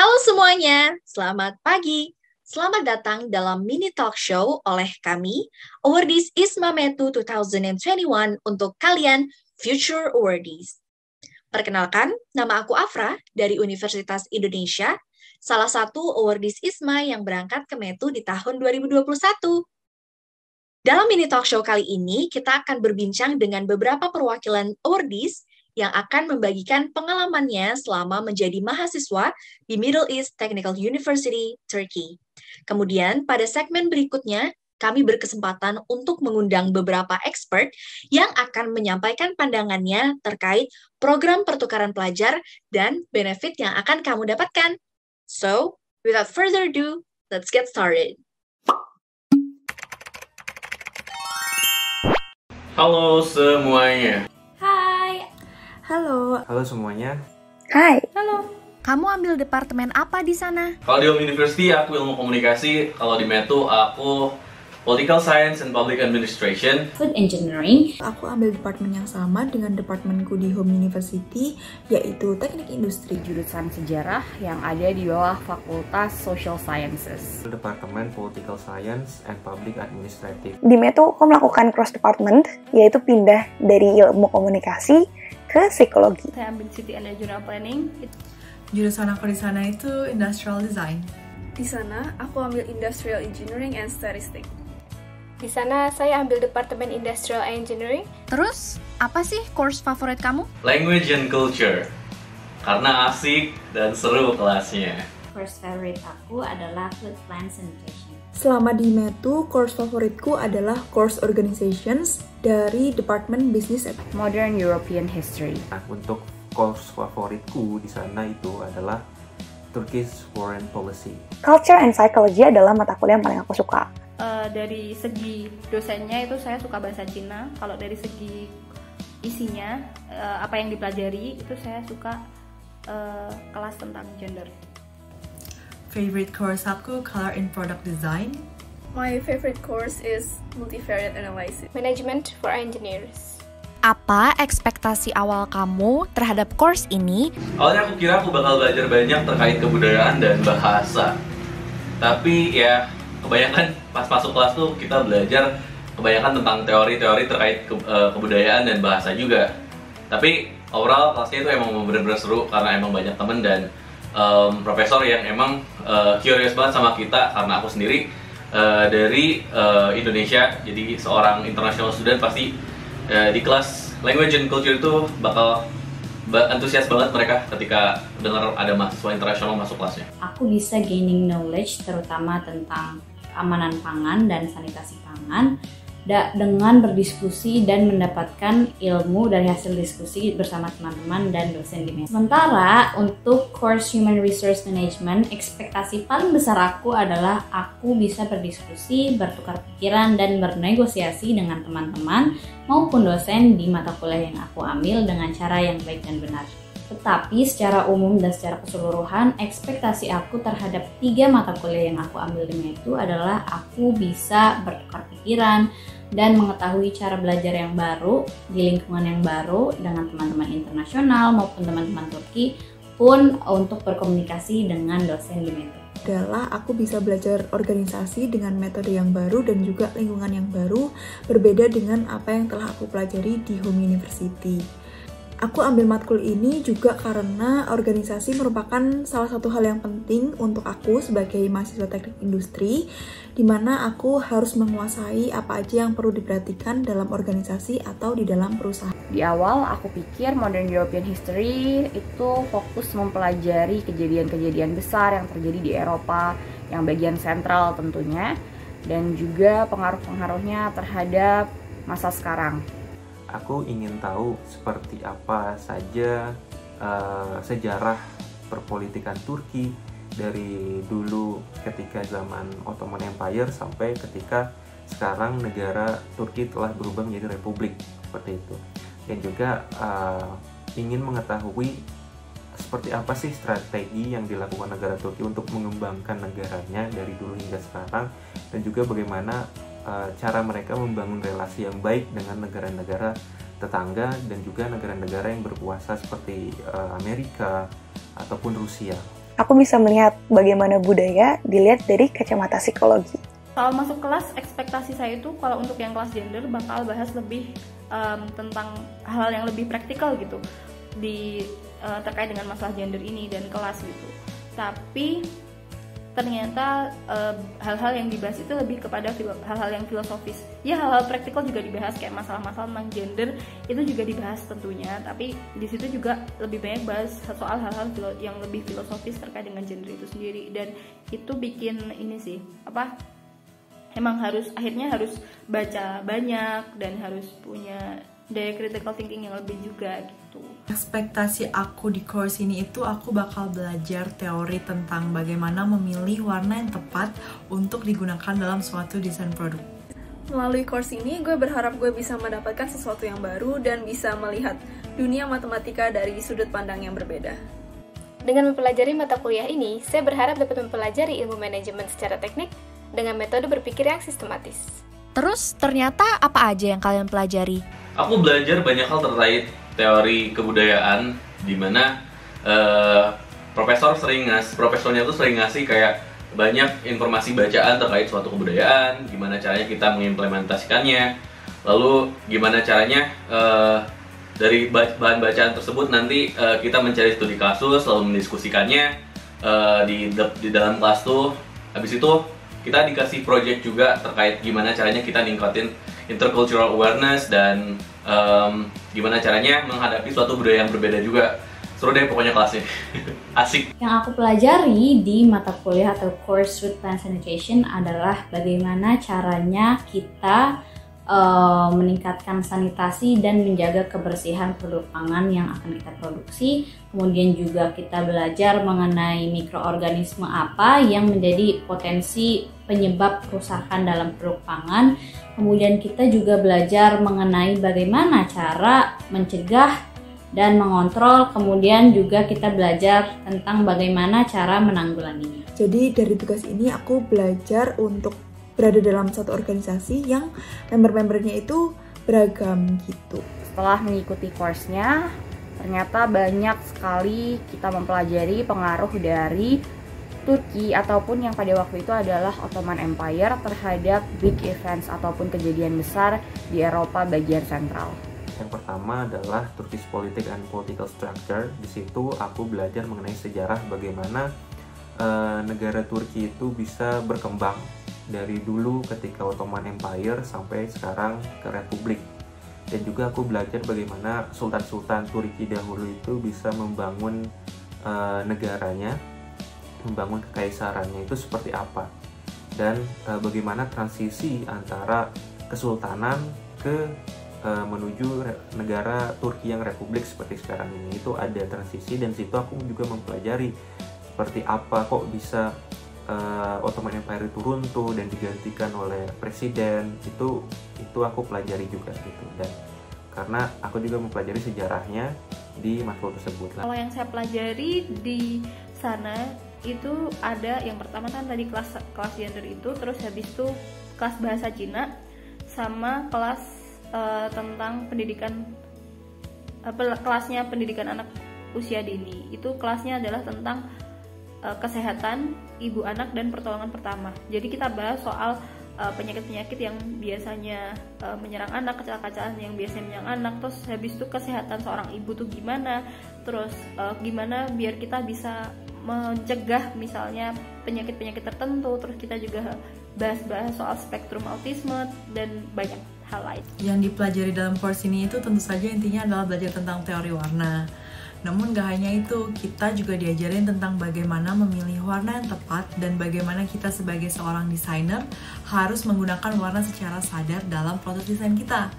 Halo semuanya, selamat pagi. Selamat datang dalam mini talk show oleh kami, Awardees ISMA Metu 2021 untuk kalian Future Awardees. Perkenalkan, nama aku Afra dari Universitas Indonesia, salah satu Awardees ISMA yang berangkat ke Metu di tahun 2021. Dalam mini talk show kali ini, kita akan berbincang dengan beberapa perwakilan Awardees yang akan membagikan pengalamannya selama menjadi mahasiswa di Middle East Technical University, Turkey. Kemudian, pada segmen berikutnya, kami berkesempatan untuk mengundang beberapa expert yang akan menyampaikan pandangannya terkait program pertukaran pelajar dan benefit yang akan kamu dapatkan. So, without further ado, let's get started. Halo semuanya. Halo. Halo semuanya. Hai. Halo. Kamu ambil departemen apa di sana? Kalau di Home University aku ilmu komunikasi, kalau di Metu aku Political Science and Public Administration. Food Engineering. Aku ambil departemen yang sama dengan departemenku di Home University, yaitu Teknik Industri. Jurusan sejarah yang ada di bawah Fakultas Social Sciences. Departemen Political Science and Public Administrative. Di Metu aku melakukan cross department, yaitu pindah dari ilmu komunikasi ke psikologi. Saya ambil City and Regional Planning. Jurusan aku di sana itu Industrial Design. Di sana aku ambil Industrial Engineering and Statistics. Di sana saya ambil Departemen Industrial Engineering. Terus, apa sih course favorit kamu? Language and Culture. Karena asik dan seru kelasnya. Course favorit aku adalah Food Plant Sanitation. Selama di Metu, course favoritku adalah course Organizations dari Departemen Business and Modern European History. Nah, untuk course favoritku di sana itu adalah Turkish Foreign Policy. Culture and Psychology adalah mata kuliah yang paling aku suka. Dari segi dosennya itu saya suka bahasa Cina. Kalau dari segi isinya, apa yang dipelajari itu saya suka kelas tentang gender. Favorite course aku Color in Product Design. My favorite course is Multivariate Analysis. Management for Engineers. Apa ekspektasi awal kamu terhadap course ini? Awalnya aku kira aku bakal belajar banyak terkait kebudayaan dan bahasa. Tapi ya, kebanyakan pas masuk kelas tuh kita belajar kebanyakan tentang teori-teori terkait kebudayaan dan bahasa juga. Tapi overall kelasnya itu emang bener-bener seru karena emang banyak temen dan profesor yang emang curious banget sama kita, karena aku sendiri dari Indonesia, jadi seorang international student pasti di kelas Language and Culture itu bakal antusias banget mereka ketika dengar ada mahasiswa internasional masuk kelasnya. Aku bisa gaining knowledge terutama tentang keamanan pangan dan sanitasi pangan dengan berdiskusi dan mendapatkan ilmu dari hasil diskusi bersama teman-teman dan dosen di Metu. Sementara untuk course Human Resource Management, ekspektasi paling besar aku adalah aku bisa berdiskusi, bertukar pikiran, dan bernegosiasi dengan teman-teman maupun dosen di mata kuliah yang aku ambil dengan cara yang baik dan benar. Tetapi secara umum dan secara keseluruhan, ekspektasi aku terhadap 3 mata kuliah yang aku ambil di Metu adalah aku bisa bertukar pikiran dan mengetahui cara belajar yang baru di lingkungan yang baru dengan teman-teman internasional maupun teman-teman Turki, pun untuk berkomunikasi dengan dosen di Metu. Adalah aku bisa belajar organisasi dengan metode yang baru dan juga lingkungan yang baru, berbeda dengan apa yang telah aku pelajari di Home University. Aku ambil matkul ini juga karena organisasi merupakan salah satu hal yang penting untuk aku sebagai mahasiswa teknik industri, di mana aku harus menguasai apa aja yang perlu diperhatikan dalam organisasi atau di dalam perusahaan. Di awal aku pikir Modern European History itu fokus mempelajari kejadian-kejadian besar yang terjadi di Eropa, yang bagian sentral tentunya, dan juga pengaruh-pengaruhnya terhadap masa sekarang. Aku ingin tahu seperti apa saja sejarah perpolitikan Turki dari dulu ketika zaman Ottoman Empire sampai ketika sekarang negara Turki telah berubah menjadi republik seperti itu. Dan juga ingin mengetahui seperti apa sih strategi yang dilakukan negara Turki untuk mengembangkan negaranya dari dulu hingga sekarang, dan juga bagaimana cara mereka membangun relasi yang baik dengan negara-negara tetangga dan juga negara-negara yang berkuasa seperti Amerika ataupun Rusia. aku bisa melihat bagaimana budaya dilihat dari kacamata psikologi. Kalau masuk kelas, ekspektasi saya itu kalau untuk yang kelas gender bakal bahas lebih tentang hal yang lebih praktikal gitu terkait dengan masalah gender ini dan kelas gitu. Tapi ternyata hal-hal yang dibahas itu lebih kepada hal-hal yang filosofis. Ya, hal-hal praktikal juga dibahas, kayak masalah-masalah tentang gender itu juga dibahas tentunya. Tapi di situ juga lebih banyak bahas soal hal-hal yang lebih filosofis terkait dengan gender itu sendiri. Dan itu bikin ini sih, emang akhirnya harus baca banyak dan harus punya daya critical thinking yang lebih juga gitu. Ekspektasi aku di course ini itu aku bakal belajar teori tentang bagaimana memilih warna yang tepat untuk digunakan dalam suatu desain produk. Melalui course ini, gue berharap gue bisa mendapatkan sesuatu yang baru dan bisa melihat dunia matematika dari sudut pandang yang berbeda. Dengan mempelajari mata kuliah ini, saya berharap dapat mempelajari ilmu manajemen secara teknik dengan metode berpikir yang sistematis. Terus, ternyata apa aja yang kalian pelajari? Aku belajar banyak hal terkait teori kebudayaan, di mana profesornya tuh sering ngasih kayak banyak informasi bacaan terkait suatu kebudayaan, gimana caranya kita mengimplementasikannya, lalu gimana caranya dari bahan bacaan tersebut nanti kita mencari studi kasus, lalu mendiskusikannya di dalam kelas tuh. Habis itu kita dikasih project juga terkait gimana caranya kita ningkatin intercultural awareness dan gimana caranya menghadapi suatu budaya yang berbeda juga. Seru deh pokoknya kelasnya. Asik. Yang aku pelajari di mata kuliah atau course with Plant Sanitation adalah bagaimana caranya kita meningkatkan sanitasi dan menjaga kebersihan produk pangan yang akan kita produksi. Kemudian juga kita belajar mengenai mikroorganisme apa yang menjadi potensi penyebab kerusakan dalam produk pangan. Kemudian kita juga belajar mengenai bagaimana cara mencegah dan mengontrol. Kemudian juga kita belajar tentang bagaimana cara menanggulanginya. Jadi dari tugas ini aku belajar untuk berada dalam satu organisasi yang member-membernya itu beragam gitu. Setelah mengikuti course-nya, ternyata banyak sekali kita mempelajari pengaruh dari Turki ataupun yang pada waktu itu adalah Ottoman Empire terhadap big events ataupun kejadian besar di Eropa bagian sentral. Yang pertama adalah Turkish Politics and Political Structure. Di situ aku belajar mengenai sejarah bagaimana negara Turki itu bisa berkembang dari dulu ketika Ottoman Empire sampai sekarang ke Republik. Dan juga aku belajar bagaimana sultan-sultan Turki dahulu itu bisa membangun negaranya, membangun kekaisarannya itu seperti apa, dan bagaimana transisi antara kesultanan ke menuju negara Turki yang republik seperti sekarang ini. Itu ada transisi, dan situ aku juga mempelajari seperti apa kok bisa Ottoman Empire itu runtuh dan digantikan oleh presiden. Itu aku pelajari juga gitu, dan karena aku juga mempelajari sejarahnya di matkul tersebut. Kalau yang saya pelajari di sana itu ada yang pertama kan tadi kelas gender itu, terus habis itu kelas bahasa Cina, sama kelas tentang pendidikan kelasnya pendidikan anak usia dini. Itu kelasnya adalah tentang kesehatan ibu anak dan pertolongan pertama. Jadi kita bahas soal penyakit-penyakit yang biasanya menyerang anak, kecelakaan yang biasanya menyerang anak, terus habis itu kesehatan seorang ibu tuh gimana, terus gimana biar kita bisa mencegah misalnya penyakit-penyakit tertentu. Terus kita juga bahas-bahas soal spektrum autisme dan banyak hal lain. Yang dipelajari dalam course ini itu tentu saja intinya adalah belajar tentang teori warna. Namun gak hanya itu, kita juga diajarin tentang bagaimana memilih warna yang tepat dan bagaimana kita sebagai seorang desainer harus menggunakan warna secara sadar dalam proses desain kita.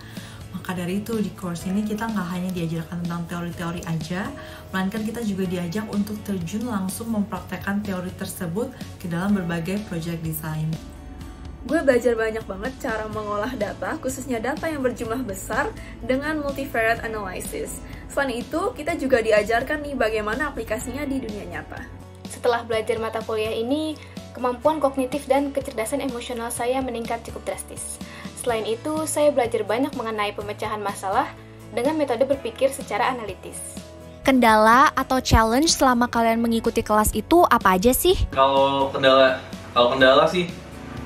Maka dari itu di course ini kita nggak hanya diajarkan tentang teori-teori aja, melainkan kita juga diajak untuk terjun langsung mempraktekkan teori tersebut ke dalam berbagai project design. Gue belajar banyak banget cara mengolah data, khususnya data yang berjumlah besar dengan multivariate analysis. Selain itu, kita juga diajarkan nih bagaimana aplikasinya di dunia nyata. Setelah belajar mata kuliah ini, kemampuan kognitif dan kecerdasan emosional saya meningkat cukup drastis. Selain itu, saya belajar banyak mengenai pemecahan masalah dengan metode berpikir secara analitis. Kendala atau challenge selama kalian mengikuti kelas itu apa aja sih? Kalau kendala sih,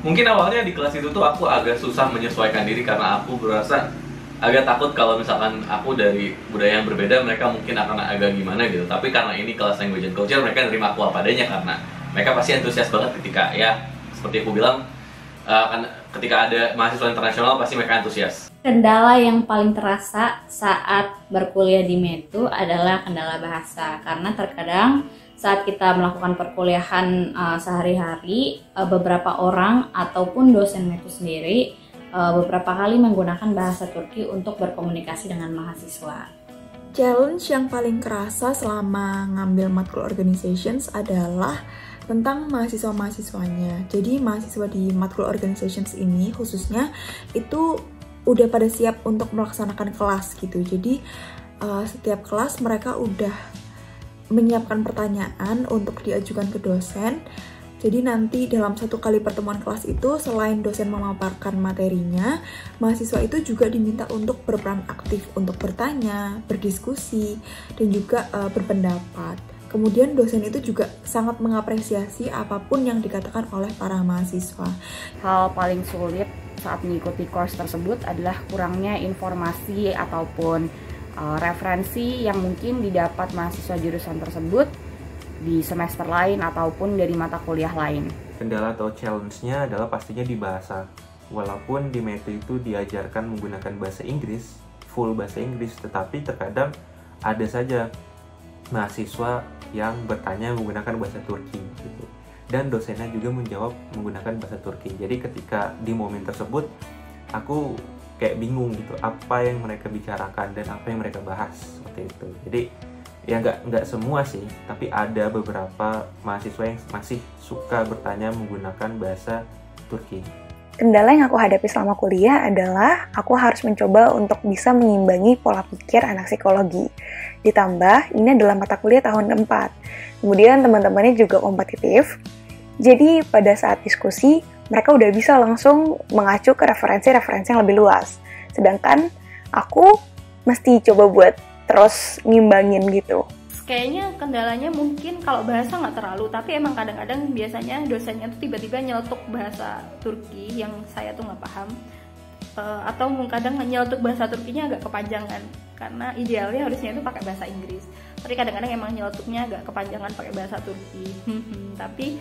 mungkin awalnya di kelas itu tuh aku agak susah menyesuaikan diri karena aku berasa agak takut kalau misalkan aku dari budaya yang berbeda, mereka mungkin akan agak gimana gitu. Tapi karena ini kelas language and culture, mereka nerima aku apa adanya karena mereka pasti antusias banget ketika ya seperti aku bilang, ketika ada mahasiswa internasional pasti mereka antusias. Kendala yang paling terasa saat berkuliah di METU adalah kendala bahasa, karena terkadang saat kita melakukan perkuliahan sehari-hari, beberapa orang ataupun dosen METU sendiri beberapa kali menggunakan bahasa Turki untuk berkomunikasi dengan mahasiswa. Challenge yang paling kerasa selama ngambil matkul organizations adalah tentang mahasiswa-mahasiswanya. Jadi mahasiswa di matkul organizations ini khususnya itu udah pada siap untuk melaksanakan kelas gitu. Jadi setiap kelas mereka udah menyiapkan pertanyaan untuk diajukan ke dosen. Jadi nanti dalam satu kali pertemuan kelas itu, selain dosen memaparkan materinya, mahasiswa itu juga diminta untuk berperan aktif, untuk bertanya, berdiskusi, dan juga berpendapat. Kemudian dosen itu juga sangat mengapresiasi apapun yang dikatakan oleh para mahasiswa. Hal paling sulit saat mengikuti course tersebut adalah kurangnya informasi ataupun referensi yang mungkin didapat mahasiswa jurusan tersebut di semester lain ataupun dari mata kuliah lain. Kendala atau challenge-nya adalah pastinya di bahasa. Walaupun di METU itu diajarkan menggunakan bahasa Inggris, full bahasa Inggris, tetapi terkadang ada saja mahasiswa yang bertanya menggunakan bahasa Turki gitu. Dan dosennya juga menjawab menggunakan bahasa Turki. Jadi ketika di momen tersebut aku kayak bingung gitu, apa yang mereka bicarakan dan apa yang mereka bahas seperti itu. Jadi ya nggak semua sih, tapi ada beberapa mahasiswa yang masih suka bertanya menggunakan bahasa Turki. Kendala yang aku hadapi selama kuliah adalah aku harus mencoba untuk bisa mengimbangi pola pikir anak psikologi. Ditambah, ini adalah mata kuliah tahun keempat. Kemudian teman-temannya juga kompetitif. Jadi pada saat diskusi, mereka udah bisa langsung mengacu ke referensi-referensi yang lebih luas. Sedangkan aku mesti coba buat terus ngimbangin gitu. Kayaknya kendalanya mungkin kalau bahasa nggak terlalu, tapi emang kadang-kadang biasanya dosennya tuh tiba-tiba nyeletuk bahasa Turki yang saya tuh nggak paham, atau kadang nyeletuk bahasa Turkinya agak kepanjangan, karena idealnya harusnya itu pakai bahasa Inggris, tapi kadang-kadang emang nyeletuknya agak kepanjangan pakai bahasa Turki. Tapi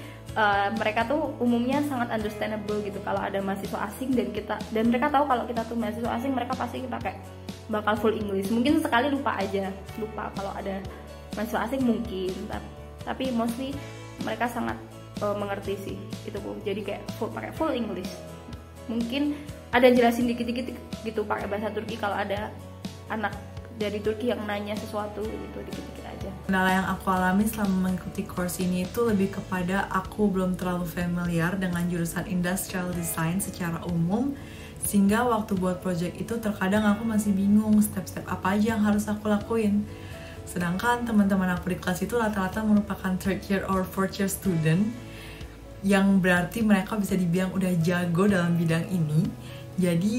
mereka tuh umumnya sangat understandable gitu kalau ada mahasiswa asing dan mereka tahu kalau kita tuh mahasiswa asing, mereka pasti pakai bakal full English. Mungkin sekali lupa kalau ada mahasiswa asing mungkin, tapi mostly mereka sangat mengerti sih itu Bu. Jadi kayak pakai full English. Mungkin ada jelasin dikit-dikit gitu pakai bahasa Turki kalau ada anak dari Turki yang nanya sesuatu gitu, dikit-dikit aja. Kendala yang aku alami selama mengikuti course ini itu lebih kepada aku belum terlalu familiar dengan jurusan industrial design secara umum, sehingga waktu buat project itu terkadang aku masih bingung step-step apa aja yang harus aku lakuin. Sedangkan teman-teman aku di kelas itu rata-rata merupakan third year or fourth year student, yang berarti mereka bisa dibilang udah jago dalam bidang ini. Jadi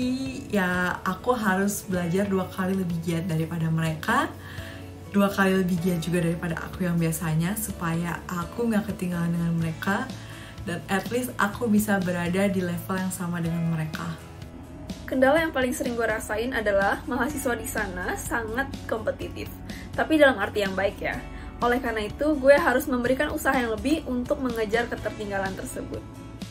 ya aku harus belajar 2 kali lebih giat daripada mereka, 2 kali lebih giat juga daripada aku yang biasanya, supaya aku nggak ketinggalan dengan mereka dan at least aku bisa berada di level yang sama dengan mereka. Kendala yang paling sering gue rasain adalah mahasiswa di sana sangat kompetitif, tapi dalam arti yang baik ya. Oleh karena itu, gue harus memberikan usaha yang lebih untuk mengejar ketertinggalan tersebut.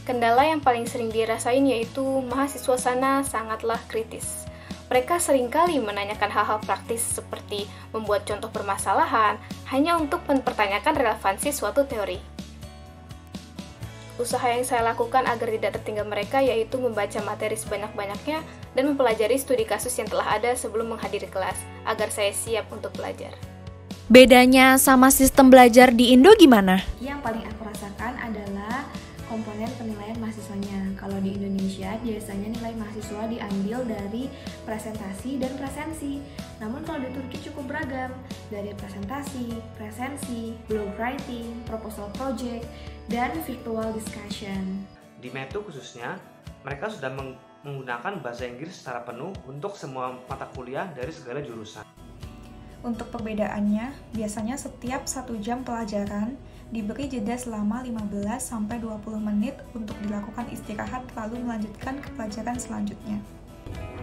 Kendala yang paling sering dirasain yaitu mahasiswa sana sangatlah kritis. Mereka seringkali menanyakan hal-hal praktis seperti membuat contoh permasalahan hanya untuk mempertanyakan relevansi suatu teori. Usaha yang saya lakukan agar tidak tertinggal mereka yaitu membaca materi sebanyak-banyaknya dan mempelajari studi kasus yang telah ada sebelum menghadiri kelas, agar saya siap untuk belajar. Bedanya sama sistem belajar di Indo gimana? Yang paling aku rasakan adalah komponen penilaian mahasiswanya. Kalau di Indonesia biasanya nilai mahasiswa diambil dari presentasi dan presensi. Namun kalau di Turki cukup beragam, dari presentasi, presensi, blog writing, proposal project, dan virtual discussion. Di METU khususnya, mereka sudah menggunakan bahasa Inggris secara penuh untuk semua mata kuliah dari segala jurusan. Untuk perbedaannya, biasanya setiap 1 jam pelajaran diberi jeda selama 15-20 menit untuk dilakukan istirahat lalu melanjutkan ke pelajaran selanjutnya.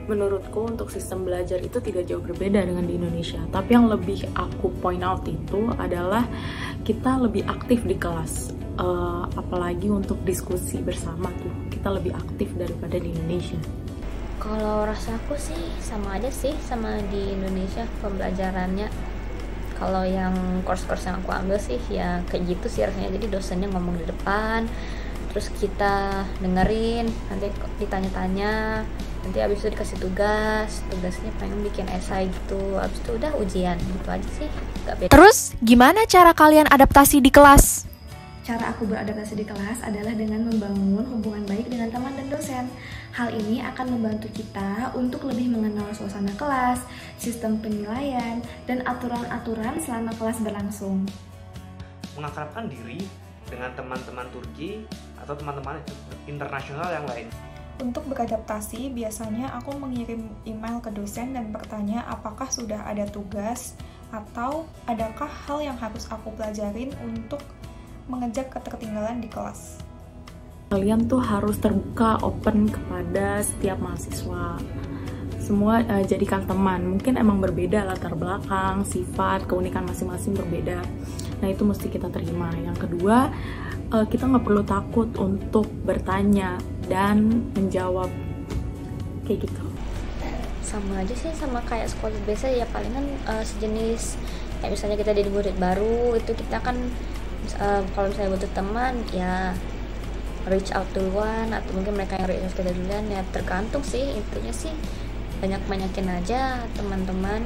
Menurutku untuk sistem belajar itu tidak jauh berbeda dengan di Indonesia. Tapi yang lebih aku point out itu adalah kita lebih aktif di kelas. Apalagi untuk diskusi bersama tuh, kita lebih aktif daripada di Indonesia. Kalau rasaku sih sama aja sih sama di Indonesia pembelajarannya. Kalau yang course-course yang aku ambil sih ya kayak gitu sih rasanya. Jadi dosennya ngomong di depan, terus kita dengerin, nanti ditanya-tanya, nanti abis itu dikasih tugasnya pengen bikin esai gitu, abis itu udah ujian gitu aja sih, gak beda. Terus gimana cara kalian adaptasi di kelas? Cara aku beradaptasi di kelas adalah dengan membangun hubungan baik dengan teman dan dosen. Hal ini akan membantu kita untuk lebih mengenal suasana kelas, sistem penilaian, dan aturan-aturan selama kelas berlangsung. Mengakrabkan diri dengan teman-teman Turki atau teman-teman internasional yang lain. Untuk beradaptasi, biasanya aku mengirim email ke dosen dan bertanya apakah sudah ada tugas atau adakah hal yang harus aku pelajarin untuk mengejar ketertinggalan di kelas. Kalian tuh harus terbuka, open kepada setiap mahasiswa. Semua jadikan teman. Mungkin emang berbeda latar belakang, sifat, keunikan masing-masing berbeda. Nah itu mesti kita terima. Yang kedua, kita nggak perlu takut untuk bertanya dan menjawab kayak gitu. Sama aja sih sama kayak sekolah biasa ya, palingan sejenis kayak misalnya kita jadi murid baru itu kita kan kalau misalnya butuh teman ya reach out duluan atau mungkin mereka yang reach out kita duluan ya, tergantung sih. Intinya sih banyakin aja teman-teman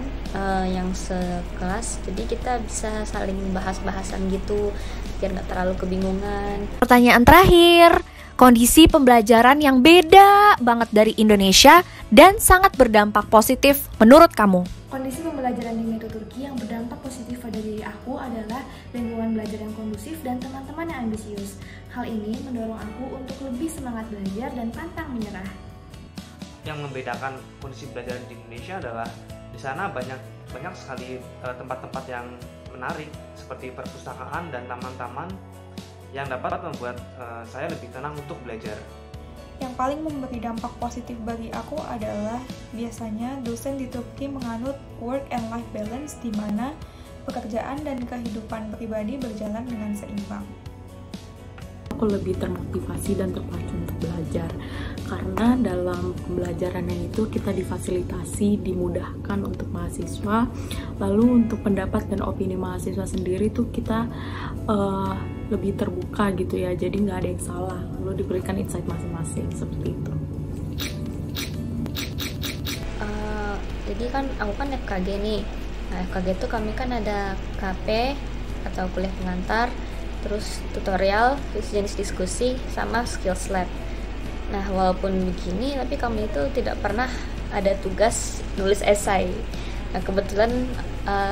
yang sekelas, jadi kita bisa saling bahas-bahasan gitu biar nggak terlalu kebingungan. Pertanyaan terakhir, kondisi pembelajaran yang beda banget dari Indonesia dan sangat berdampak positif menurut kamu. Kondisi pembelajaran di Metu Turki yang berdampak positif pada diri aku adalah lingkungan belajar yang kondusif dan teman-teman yang ambisius. Hal ini mendorong aku untuk lebih semangat belajar dan pantang menyerah. Yang membedakan kondisi belajar di Indonesia adalah di sana banyak sekali tempat-tempat yang menarik seperti perpustakaan dan taman-taman yang dapat membuat saya lebih tenang untuk belajar. Yang paling memberi dampak positif bagi aku adalah biasanya dosen di Turki menganut work and life balance di mana pekerjaan dan kehidupan pribadi berjalan dengan seimbang. Aku lebih termotivasi dan terpacu untuk belajar karena dalam pembelajarannya itu kita difasilitasi, dimudahkan untuk mahasiswa. Lalu untuk pendapat dan opini mahasiswa sendiri tuh kita lebih terbuka gitu ya, jadi nggak ada yang salah, lalu diberikan insight masing-masing seperti itu. Jadi kan aku kan FKG nih, nah FKG tuh kami kan ada KP atau kuliah pengantar, terus tutorial, terus jenis diskusi, sama skills lab. Nah walaupun begini, tapi kami itu tidak pernah ada tugas nulis esai. Nah kebetulan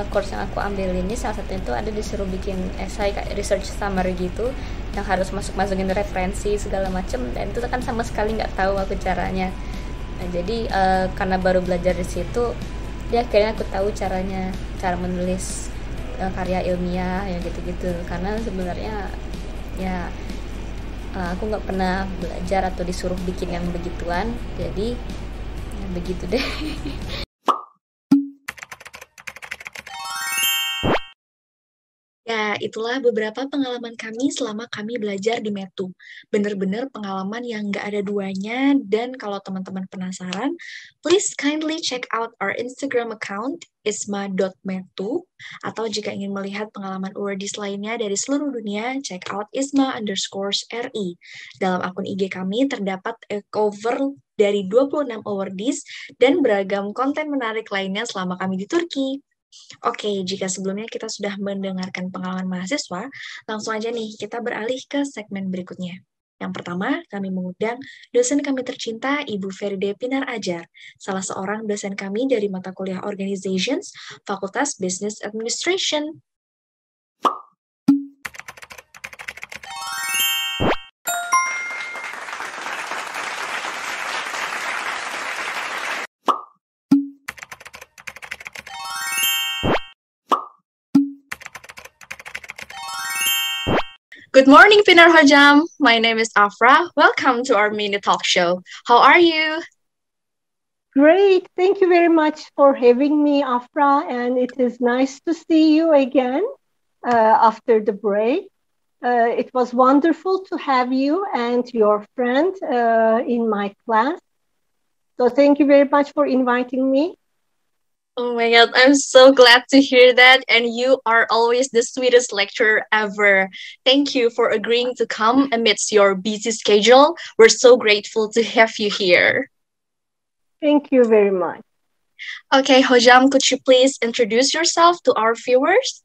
course yang aku ambil ini salah satunya itu ada disuruh bikin esai kayak research summary gitu, yang harus masukin referensi segala macem, dan itu kan sama sekali nggak tahu aku caranya. Nah jadi karena baru belajar di situ, ya akhirnya aku tahu cara menulis karya ilmiah ya gitu-gitu. Karena sebenarnya ya aku nggak pernah belajar atau disuruh bikin yang begituan, jadi ya begitu deh. Ya, itulah beberapa pengalaman kami selama kami belajar di Metu. Bener-bener pengalaman yang nggak ada duanya, dan kalau teman-teman penasaran, please kindly check out our Instagram account, isma.metu, atau jika ingin melihat pengalaman awardees lainnya dari seluruh dunia, check out isma_ri. Dalam akun IG kami terdapat cover dari 26 awardees dan beragam konten menarik lainnya selama kami di Turki. Oke, jika sebelumnya kita sudah mendengarkan pengalaman mahasiswa, langsung aja nih kita beralih ke segmen berikutnya. Yang pertama, kami mengundang dosen kami tercinta, Ibu Feride Pinar Ajar, salah seorang dosen kami dari mata kuliah Organizations, Fakultas Business Administration. Good morning, Pinar Hojam. My name is Afra. Welcome to our mini talk show. How are you? Great. Thank you very much for having me, Afra. And it is nice to see you again after the break. It was wonderful to have you and your friend in my class. So thank you very much for inviting me. Oh my God, I'm so glad to hear that. And you are always the sweetest lecturer ever. Thank you for agreeing to come amidst your busy schedule. We're so grateful to have you here. Thank you very much. Okay, Hojam, could you please introduce yourself to our viewers?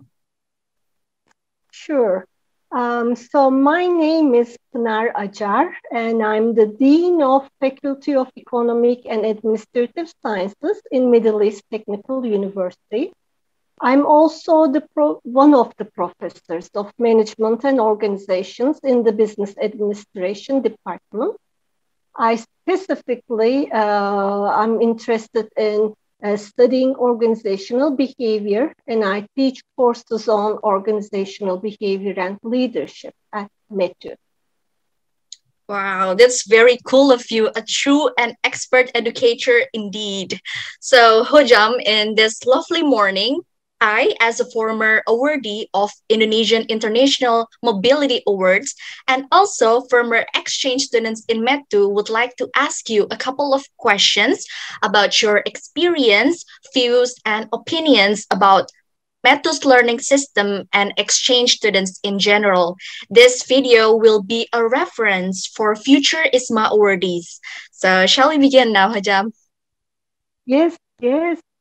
Sure. So my name is Pinar Acar, and I'm the Dean of Faculty of Economic and Administrative Sciences in Middle East Technical University. I'm also one of the professors of Management and Organizations in the Business Administration Department. I specifically, I'm interested in studying organizational behavior, and I teach courses on organizational behavior and leadership at METU. Wow, that's very cool of you, a true and expert educator indeed. So, Hojam, in this lovely morning, I, as a former awardee of Indonesian International Mobility Awards and also former exchange students in METU, would like to ask you a couple of questions about your experience, views, and opinions about METU's learning system and exchange students in general. This video will be a reference for future ISMA awardees. So shall we begin now, Hojam? Yes,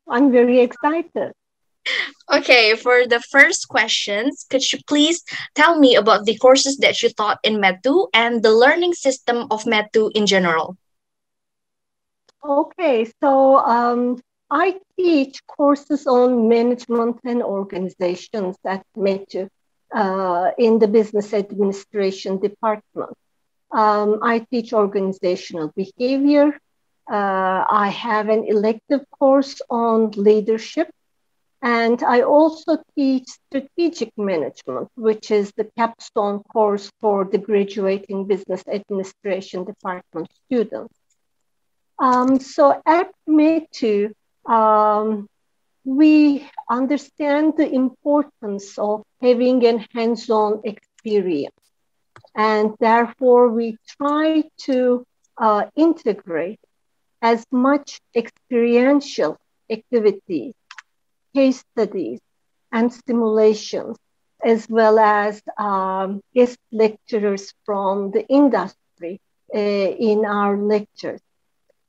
I'm very excited. Okay, for the first questions, could you please tell me about the courses that you taught in METU and the learning system of METU in general? Okay, so I teach courses on management and organizations at METU in the Business Administration Department. I teach organizational behavior. I have an elective course on leadership. And I also teach strategic management, which is the capstone course for the graduating Business Administration Department students. So at METU, we understand the importance of having a hands-on experience. And therefore, we try to integrate as much experiential activities, case studies, and simulations, as well as guest lecturers from the industry in our lectures.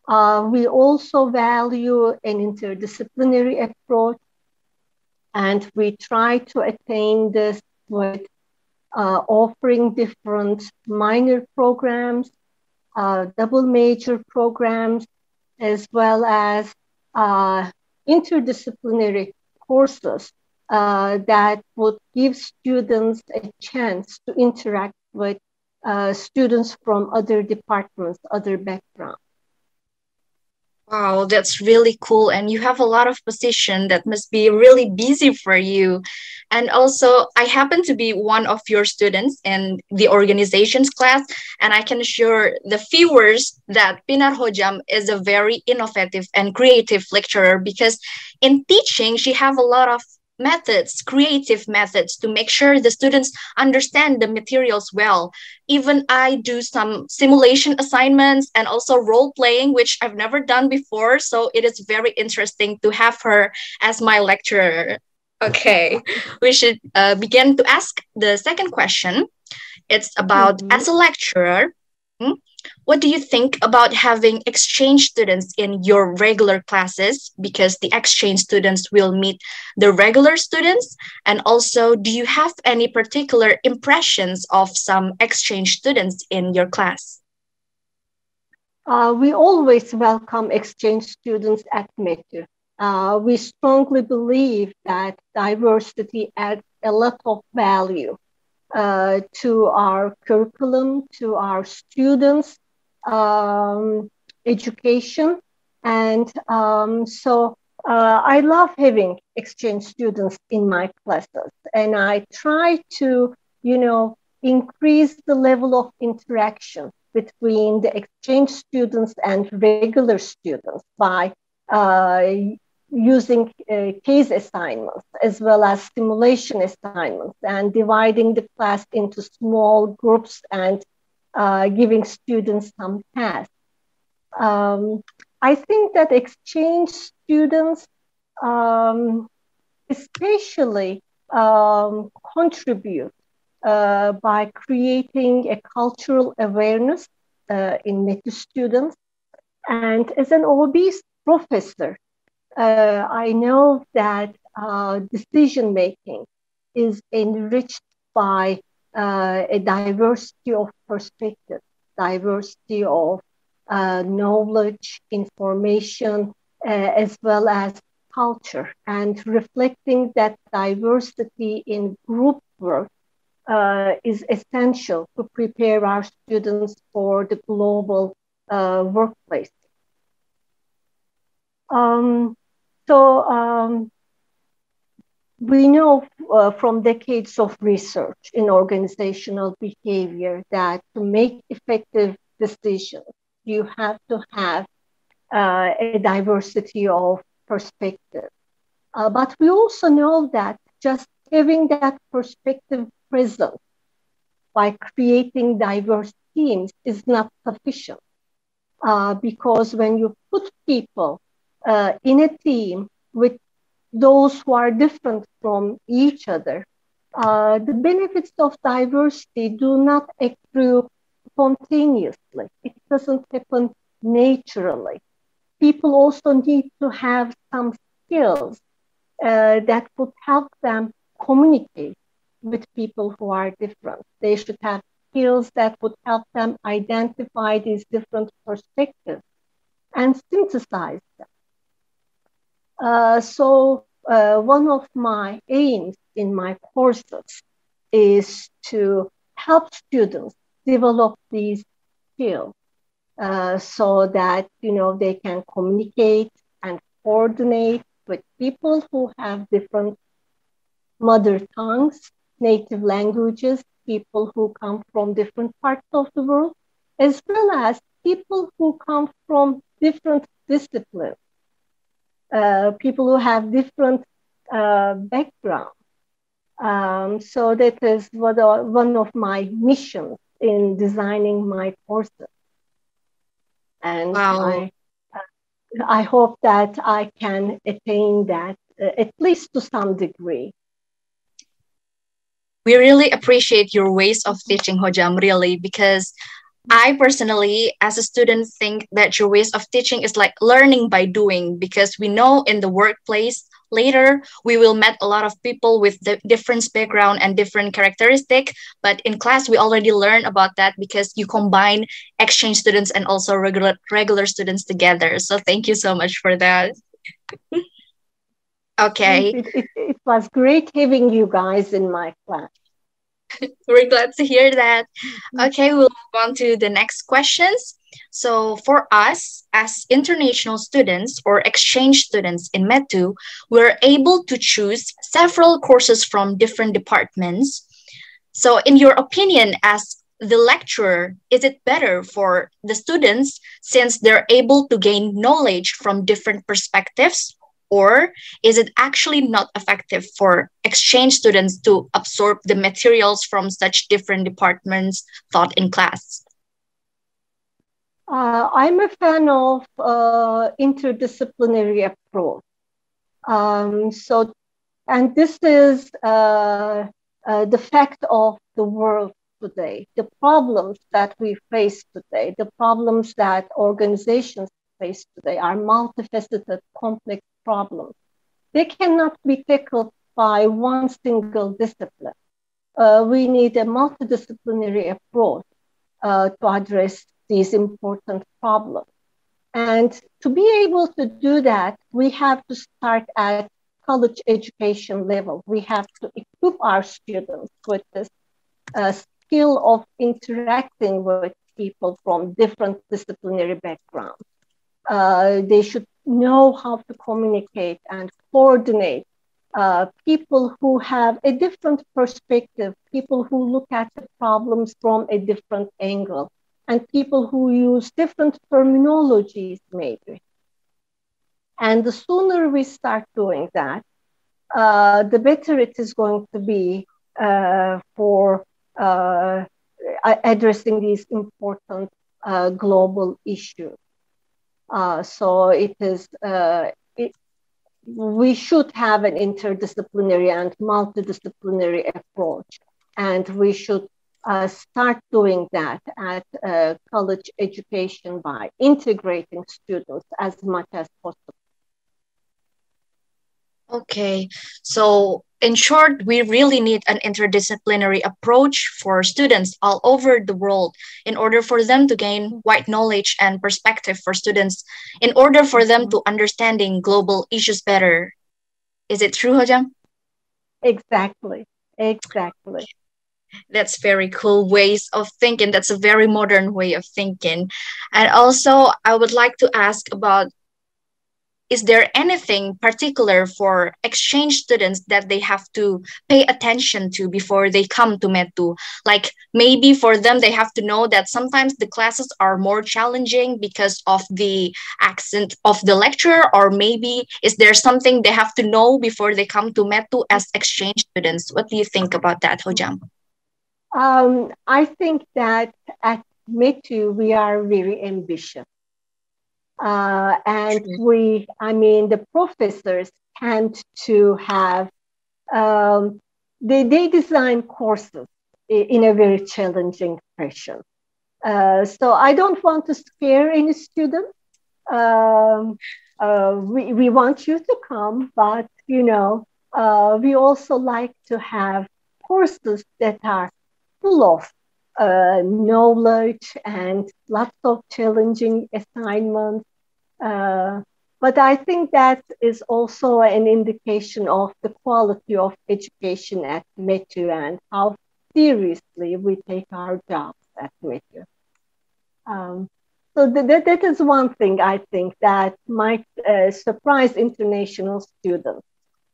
We also value an interdisciplinary approach, and we try to attain this with offering different minor programs, double major programs, as well as interdisciplinary courses that would give students a chance to interact with students from other departments, other backgrounds. Wow, that's really cool. And you have a lot of position that must be really busy for you. And also, I happen to be one of your students in the organizations class, and I can assure the viewers that Pinar Hojam is a very innovative and creative lecturer, because in teaching, she have a lot of methods, creative methods, to make sure the students understand the materials well. Even I do some simulation assignments and also role playing, which I've never done before. So it is very interesting to have her as my lecturer. Okay, we should begin to ask the second question. It's about, as a lecturer, what do you think about having exchange students in your regular classes? Because the exchange students will meet the regular students. And also, do you have any particular impressions of some exchange students in your class? We always welcome exchange students at METU. We strongly believe that diversity adds a lot of value to our curriculum, to our students' education. And so I love having exchange students in my classes. And I try to, increase the level of interaction between the exchange students and regular students by using case assignments as well as simulation assignments and dividing the class into small groups and giving students some tasks. I think that exchange students especially contribute by creating a cultural awareness in METU students. And as an obese professor, I know that decision making is enriched by a diversity of perspectives, diversity of knowledge, information, as well as culture, and reflecting that diversity in group work is essential to prepare our students for the global workplace. We know from decades of research in organizational behavior that to make effective decisions, you have to have a diversity of perspective. But we also know that just having that perspective present by creating diverse teams is not sufficient. Because when you put people in a team with those who are different from each other, the benefits of diversity do not accrue spontaneously. It doesn't happen naturally. People also need to have some skills that would help them communicate with people who are different. They should have skills that would help them identify these different perspectives and synthesize them. So one of my aims in my courses is to help students develop these skills so that they can communicate and coordinate with people who have different mother tongues, native languages, people who come from different parts of the world, as well as people who come from different disciplines. People who have different backgrounds. So that is one of my missions in designing my courses. And wow. I hope that I can attain that, at least to some degree. We really appreciate your ways of teaching, Hojam, really, because I personally, as a student, think that your ways of teaching is like learning by doing, because we know in the workplace later we will meet a lot of people with the different background and different characteristic. But in class, we already learn about that because you combine exchange students and also regular students together. So thank you so much for that. Okay. It was great having you guys in my class. We're glad to hear that. Okay, we'll move on to the next questions. So for us as international students or exchange students in METU, we're able to choose several courses from different departments. So in your opinion, as the lecturer, is it better for the students since they're able to gain knowledge from different perspectives? Or is it actually not effective for exchange students to absorb the materials from such different departments taught in class? I'm a fan of interdisciplinary approach. And this is the fact of the world today. The problems that we face today, the problems that organizations face today are multifaceted, complex problems. They cannot be tackled by one single discipline. We need a multidisciplinary approach to address these important problems. And to be able to do that, we have to start at college education level. We have to equip our students with this skill of interacting with people from different disciplinary backgrounds. They should know how to communicate and coordinate people who have a different perspective, people who look at the problems from a different angle, and people who use different terminologies, maybe. And the sooner we start doing that, the better it is going to be for addressing these important global issues. So we should have an interdisciplinary and multidisciplinary approach, and we should start doing that at college education by integrating students as much as possible. Okay, so in short, we really need an interdisciplinary approach for students all over the world in order for them to gain wide knowledge and perspective for students, in order for them to understanding global issues better. Is it true, Hojam? Exactly, exactly. That's very cool ways of thinking. That's a very modern way of thinking. And also, I would like to ask about, is there anything particular for exchange students that they have to pay attention to before they come to METU? Like maybe for them, they have to know that sometimes the classes are more challenging because of the accent of the lecturer, or maybe is there something they have to know before they come to METU as exchange students? What do you think about that, Hojam? I think that at METU, we are very ambitious. And the professors tend to have, they design courses in a very challenging fashion. So I don't want to scare any student. We want you to come, but, we also like to have courses that are full of knowledge and lots of challenging assignments. But I think that is also an indication of the quality of education at METU and how seriously we take our jobs at METU. So that is one thing I think that might surprise international students.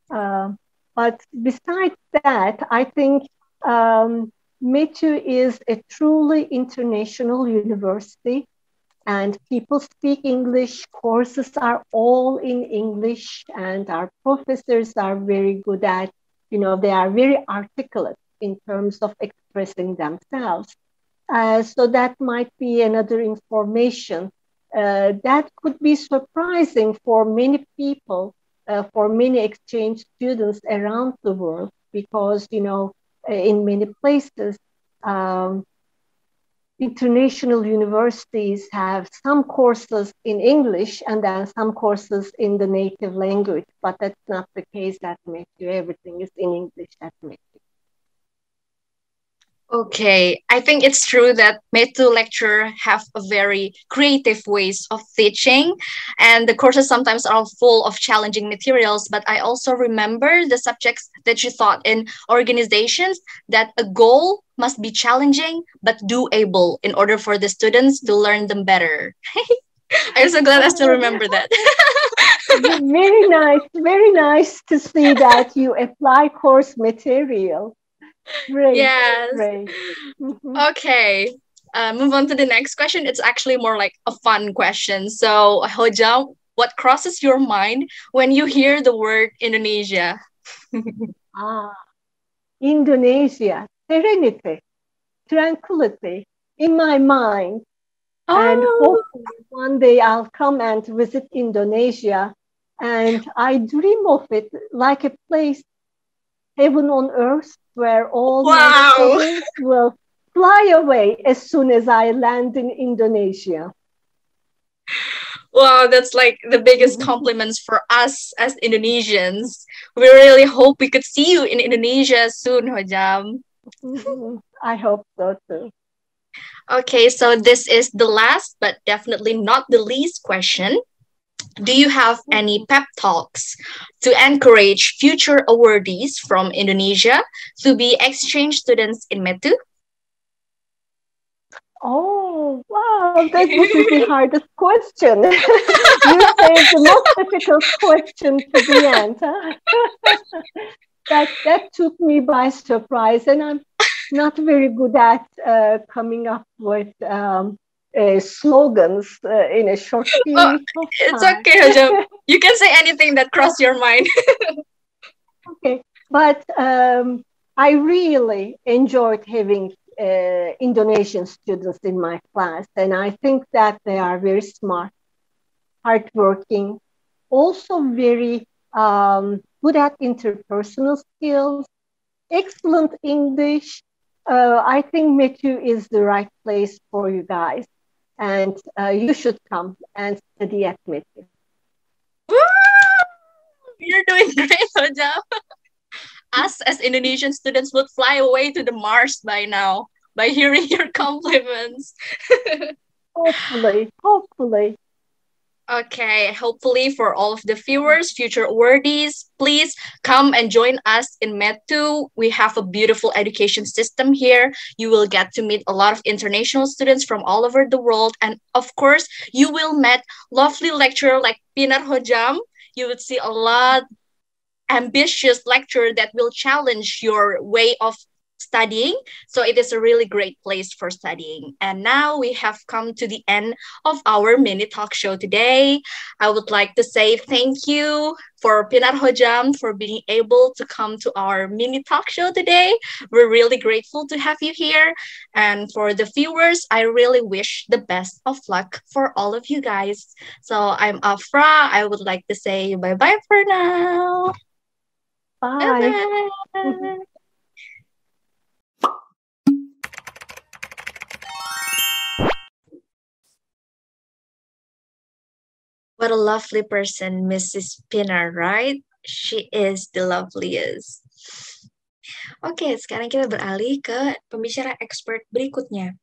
But besides that, I think METU is a truly international university, and people speak English. Courses are all in English, and our professors are very good at, they are very articulate in terms of expressing themselves. So that might be another information that could be surprising for many people, for many exchange students around the world, because, in many places, international universities have some courses in English and then some courses in the native language, but that's not the case at METU. Everything is in English at METU. Okay, I think it's true that METU lecturers have a very creative ways of teaching, and the courses sometimes are full of challenging materials, but I also remember the subjects that you taught in organizations, that a goal must be challenging but doable in order for the students to learn them better. I'm so glad I still remember that. Very nice to see that you apply course material. Great. Yes. Great. Okay. Move on to the next question. It's actually more like a fun question. So, Hojam, what crosses your mind when you hear the word Indonesia? Indonesia, serenity, tranquility in my mind. And hopefully one day I'll come and visit Indonesia, and I dream of it like a place, heaven on earth, where all my troubles will fly away as soon as I land in Indonesia. Wow, that's like the biggest compliments for us as Indonesians. We really hope we could see you in Indonesia soon, Hojam. I hope so too. Okay, so this is the last but definitely not the least question. Do you have any pep talks to encourage future awardees from Indonesia to be exchange students in METU? Oh, wow, that would be the hardest question. You saved the most difficult question to the end. Huh? That took me by surprise, and I'm not very good at coming up with slogans in a short period of time. It's okay, Hojam. You can say anything that crossed your mind. Okay, but I really enjoyed having Indonesian students in my class, and I think that they are very smart, hardworking, also very good at interpersonal skills, excellent English. I think Matthew is the right place for you guys, and you should come and study at Matthew. You're doing great, Hojam. Us as Indonesian students would fly away to the Mars by now by hearing your compliments. Hopefully. Okay, hopefully for all of the viewers, future awardees, please come and join us in Med2. We have a beautiful education system here. You will get to meet a lot of international students from all over the world. And of course, you will meet lovely lecturer like Pinar Hojam. You would see a lot ambitious lecture that will challenge your way of studying. So it is a really great place for studying. And now we have come to the end of our mini talk show today. I would like to say thank you for Pinar Hojam for being able to come to our mini talk show today. We're really grateful to have you here. And for the viewers, I really wish the best of luck for all of you guys. So I'm Afra. I would like to say bye-bye for now. Bye. Bye-bye. What a lovely person, Mrs. Pinar, right? She is the loveliest. Oke, sekarang kita beralih ke pembicara expert berikutnya.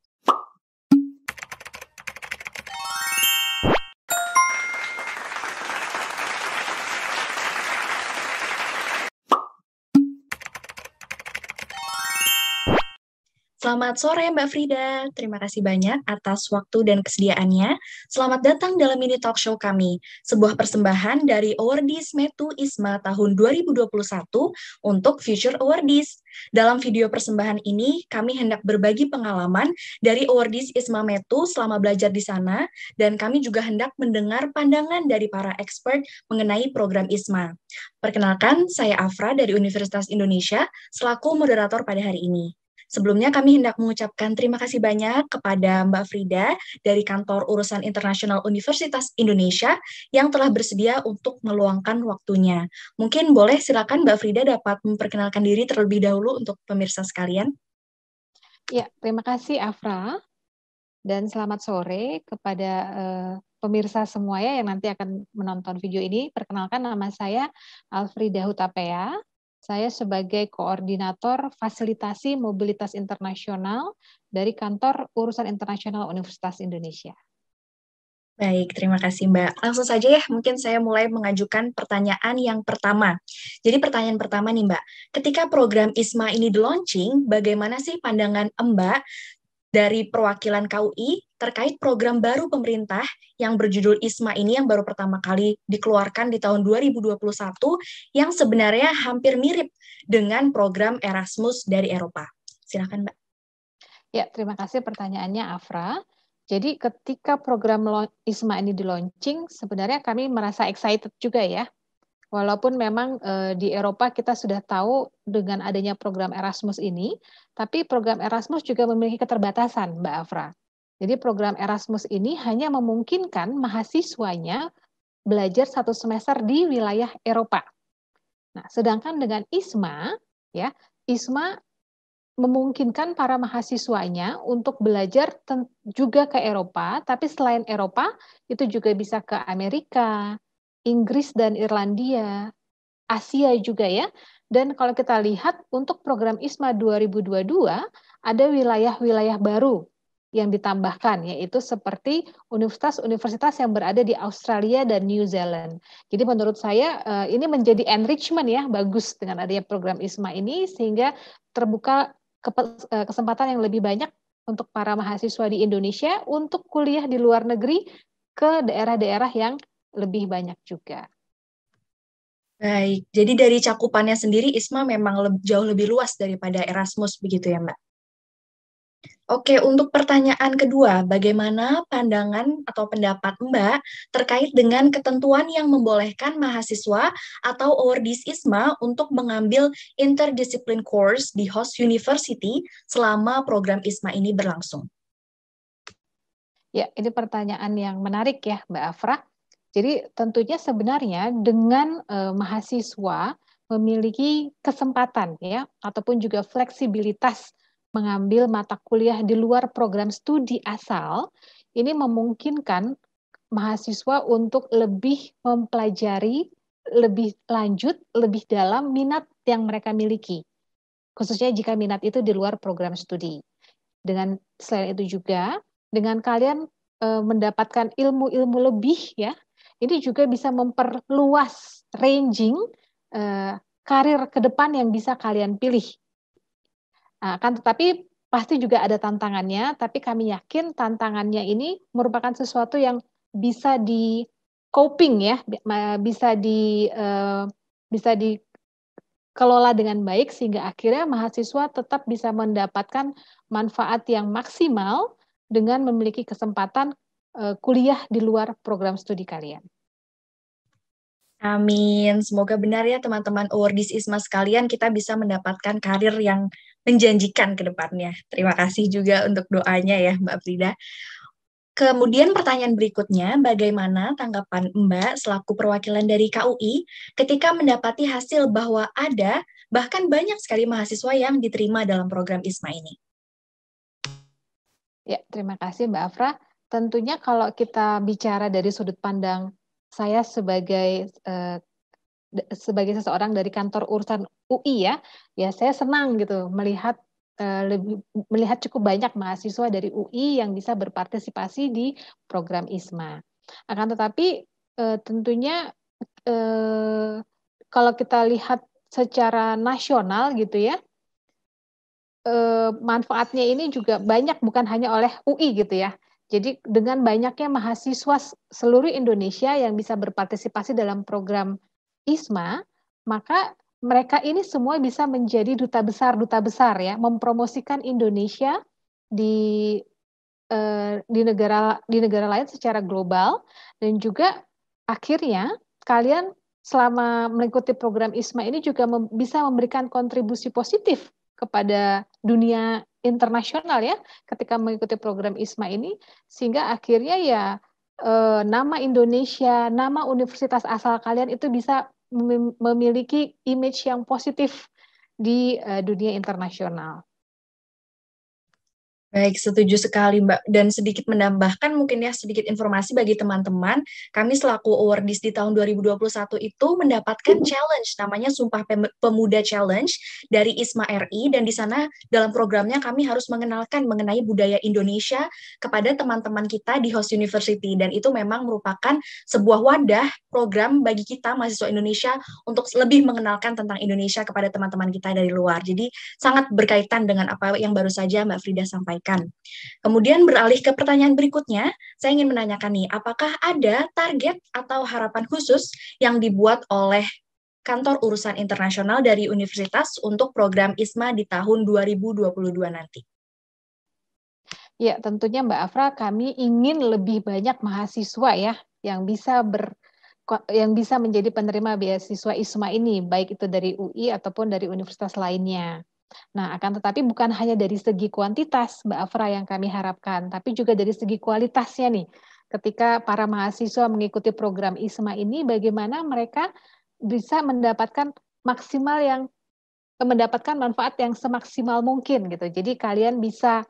Selamat sore Mbak Frida, terima kasih banyak atas waktu dan kesediaannya. Selamat datang dalam mini talk show kami, sebuah persembahan dari Awardees Med2 ISMA tahun 2021 untuk Future Awardees. Dalam video persembahan ini, kami hendak berbagi pengalaman dari Awardees ISMA Med2 selama belajar di sana, dan kami juga hendak mendengar pandangan dari para expert mengenai program ISMA. Perkenalkan, saya Afra dari Universitas Indonesia, selaku moderator pada hari ini. Sebelumnya kami hendak mengucapkan terima kasih banyak kepada Mbak Frida dari Kantor Urusan Internasional Universitas Indonesia yang telah bersedia untuk meluangkan waktunya. Mungkin boleh silakan Mbak Frida dapat memperkenalkan diri terlebih dahulu untuk pemirsa sekalian. Ya, terima kasih Afra dan selamat sore kepada pemirsa semua ya yang nanti akan menonton video ini. Perkenalkan, nama saya Alfrida Hutapea. Saya sebagai koordinator fasilitasi mobilitas internasional dari Kantor Urusan Internasional Universitas Indonesia. Baik, terima kasih Mbak. Langsung saja ya, mungkin saya mulai mengajukan pertanyaan yang pertama. Jadi pertanyaan pertama nih Mbak, ketika program ISMA ini di-launching, bagaimana sih pandangan Mbak dari perwakilan KUI terkait program baru pemerintah yang berjudul ISMA ini yang baru pertama kali dikeluarkan di tahun 2021 yang sebenarnya hampir mirip dengan program Erasmus dari Eropa. Silakan Mbak. Ya, terima kasih pertanyaannya Afra. Jadi ketika program ISMA ini di-launching, sebenarnya kami merasa excited juga ya. Walaupun memang di Eropa kita sudah tahu dengan adanya program Erasmus ini, tapi program Erasmus juga memiliki keterbatasan, Mbak Afra. Jadi program Erasmus ini hanya memungkinkan mahasiswanya belajar 1 semester di wilayah Eropa. Nah, sedangkan dengan ISMA, ya, ISMA memungkinkan para mahasiswanya untuk belajar juga ke Eropa, tapi selain Eropa, itu juga bisa ke Amerika, Inggris dan Irlandia, Asia juga ya. Dan kalau kita lihat untuk program ISMA 2022 ada wilayah-wilayah baru yang ditambahkan, yaitu seperti universitas-universitas yang berada di Australia dan New Zealand. Jadi menurut saya ini menjadi enrichment ya, bagus dengan adanya program ISMA ini sehingga terbuka kesempatan yang lebih banyak untuk para mahasiswa di Indonesia untuk kuliah di luar negeri ke daerah-daerah yang lebih banyak juga. Baik, jadi dari cakupannya sendiri ISMA memang jauh lebih luas daripada Erasmus begitu ya, Mbak? Oke, untuk pertanyaan kedua, bagaimana pandangan atau pendapat Mbak terkait dengan ketentuan yang membolehkan mahasiswa atau awardees ISMA untuk mengambil interdiscipline course di host university selama program ISMA ini berlangsung? Ya, ini pertanyaan yang menarik ya, Mbak Afra. Jadi tentunya sebenarnya dengan mahasiswa memiliki kesempatan ya ataupun juga fleksibilitas mengambil mata kuliah di luar program studi asal, ini memungkinkan mahasiswa untuk lebih mempelajari, lebih lanjut, lebih dalam minat yang mereka miliki. Khususnya jika minat itu di luar program studi. Dengan selain itu juga, dengan kalian mendapatkan ilmu-ilmu lebih ya, ini juga bisa memperluas ranging karir ke depan yang bisa kalian pilih. Kan tetapi pasti juga ada tantangannya, tapi kami yakin tantangannya ini merupakan sesuatu yang bisa di coping ya, bisa dikelola dengan baik sehingga akhirnya mahasiswa tetap bisa mendapatkan manfaat yang maksimal dengan memiliki kesempatan kuliah di luar program studi kalian. Amin. Semoga benar ya teman-teman awardees ISMA sekalian, kita bisa mendapatkan karir yang menjanjikan ke depannya. Terima kasih juga untuk doanya ya Mbak Frida. Kemudian pertanyaan berikutnya, bagaimana tanggapan Mbak selaku perwakilan dari KUI ketika mendapati hasil bahwa ada bahkan banyak sekali mahasiswa yang diterima dalam program ISMA ini? Ya, terima kasih Mbak Afra. Tentunya kalau kita bicara dari sudut pandang saya sebagai seseorang dari kantor urusan UI ya saya senang gitu melihat cukup banyak mahasiswa dari UI yang bisa berpartisipasi di program ISMA. Akan tetapi tentunya kalau kita lihat secara nasional gitu ya, manfaatnya ini juga banyak bukan hanya oleh UI gitu ya. Jadi dengan banyaknya mahasiswa seluruh Indonesia yang bisa berpartisipasi dalam program ISMA, maka mereka ini semua bisa menjadi duta besar ya, mempromosikan Indonesia di negara lain secara global, dan juga akhirnya kalian selama mengikuti program ISMA ini juga bisa memberikan kontribusi positif kepada dunia internasional ya ketika mengikuti program ISMA ini, sehingga akhirnya ya nama Indonesia, nama universitas asal kalian itu bisa memiliki image yang positif di dunia internasional. Baik, setuju sekali Mbak. Dan sedikit menambahkan mungkin ya sedikit informasi bagi teman-teman, kami selaku awardees di tahun 2021 itu mendapatkan challenge namanya Sumpah Pemuda Challenge dari ISMA RI, dan di sana dalam programnya kami harus mengenalkan mengenai budaya Indonesia kepada teman-teman kita di host university, dan itu memang merupakan sebuah wadah program bagi kita mahasiswa Indonesia untuk lebih mengenalkan tentang Indonesia kepada teman-teman kita dari luar. Jadi sangat berkaitan dengan apa yang baru saja Mbak Frida sampaikan. Kemudian beralih ke pertanyaan berikutnya, saya ingin menanyakan nih, apakah ada target atau harapan khusus yang dibuat oleh kantor urusan internasional dari universitas untuk program ISMA di tahun 2022 nanti? Ya, tentunya Mbak Afra, kami ingin lebih banyak mahasiswa ya yang bisa menjadi penerima beasiswa ISMA ini, baik itu dari UI ataupun dari universitas lainnya. Nah, akan tetapi bukan hanya dari segi kuantitas, Mbak Afra, yang kami harapkan, tapi juga dari segi kualitasnya nih. Ketika para mahasiswa mengikuti program ISMA ini, bagaimana mereka bisa mendapatkan mendapatkan manfaat yang semaksimal mungkin gitu. Jadi kalian bisa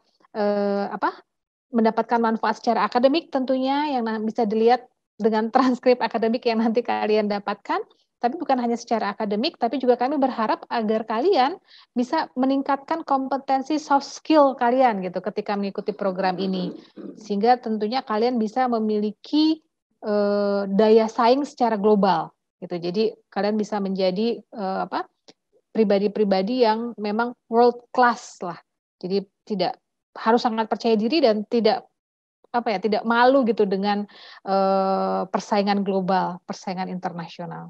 mendapatkan manfaat secara akademik tentunya yang bisa dilihat dengan transkrip akademik yang nanti kalian dapatkan. Tapi bukan hanya secara akademik, tapi juga kami berharap agar kalian bisa meningkatkan kompetensi soft skill kalian gitu ketika mengikuti program ini, sehingga tentunya kalian bisa memiliki daya saing secara global gitu. Jadi kalian bisa menjadi pribadi-pribadi yang memang world class lah. Jadi tidak harus sangat percaya diri dan tidak malu gitu dengan persaingan global, persaingan internasional.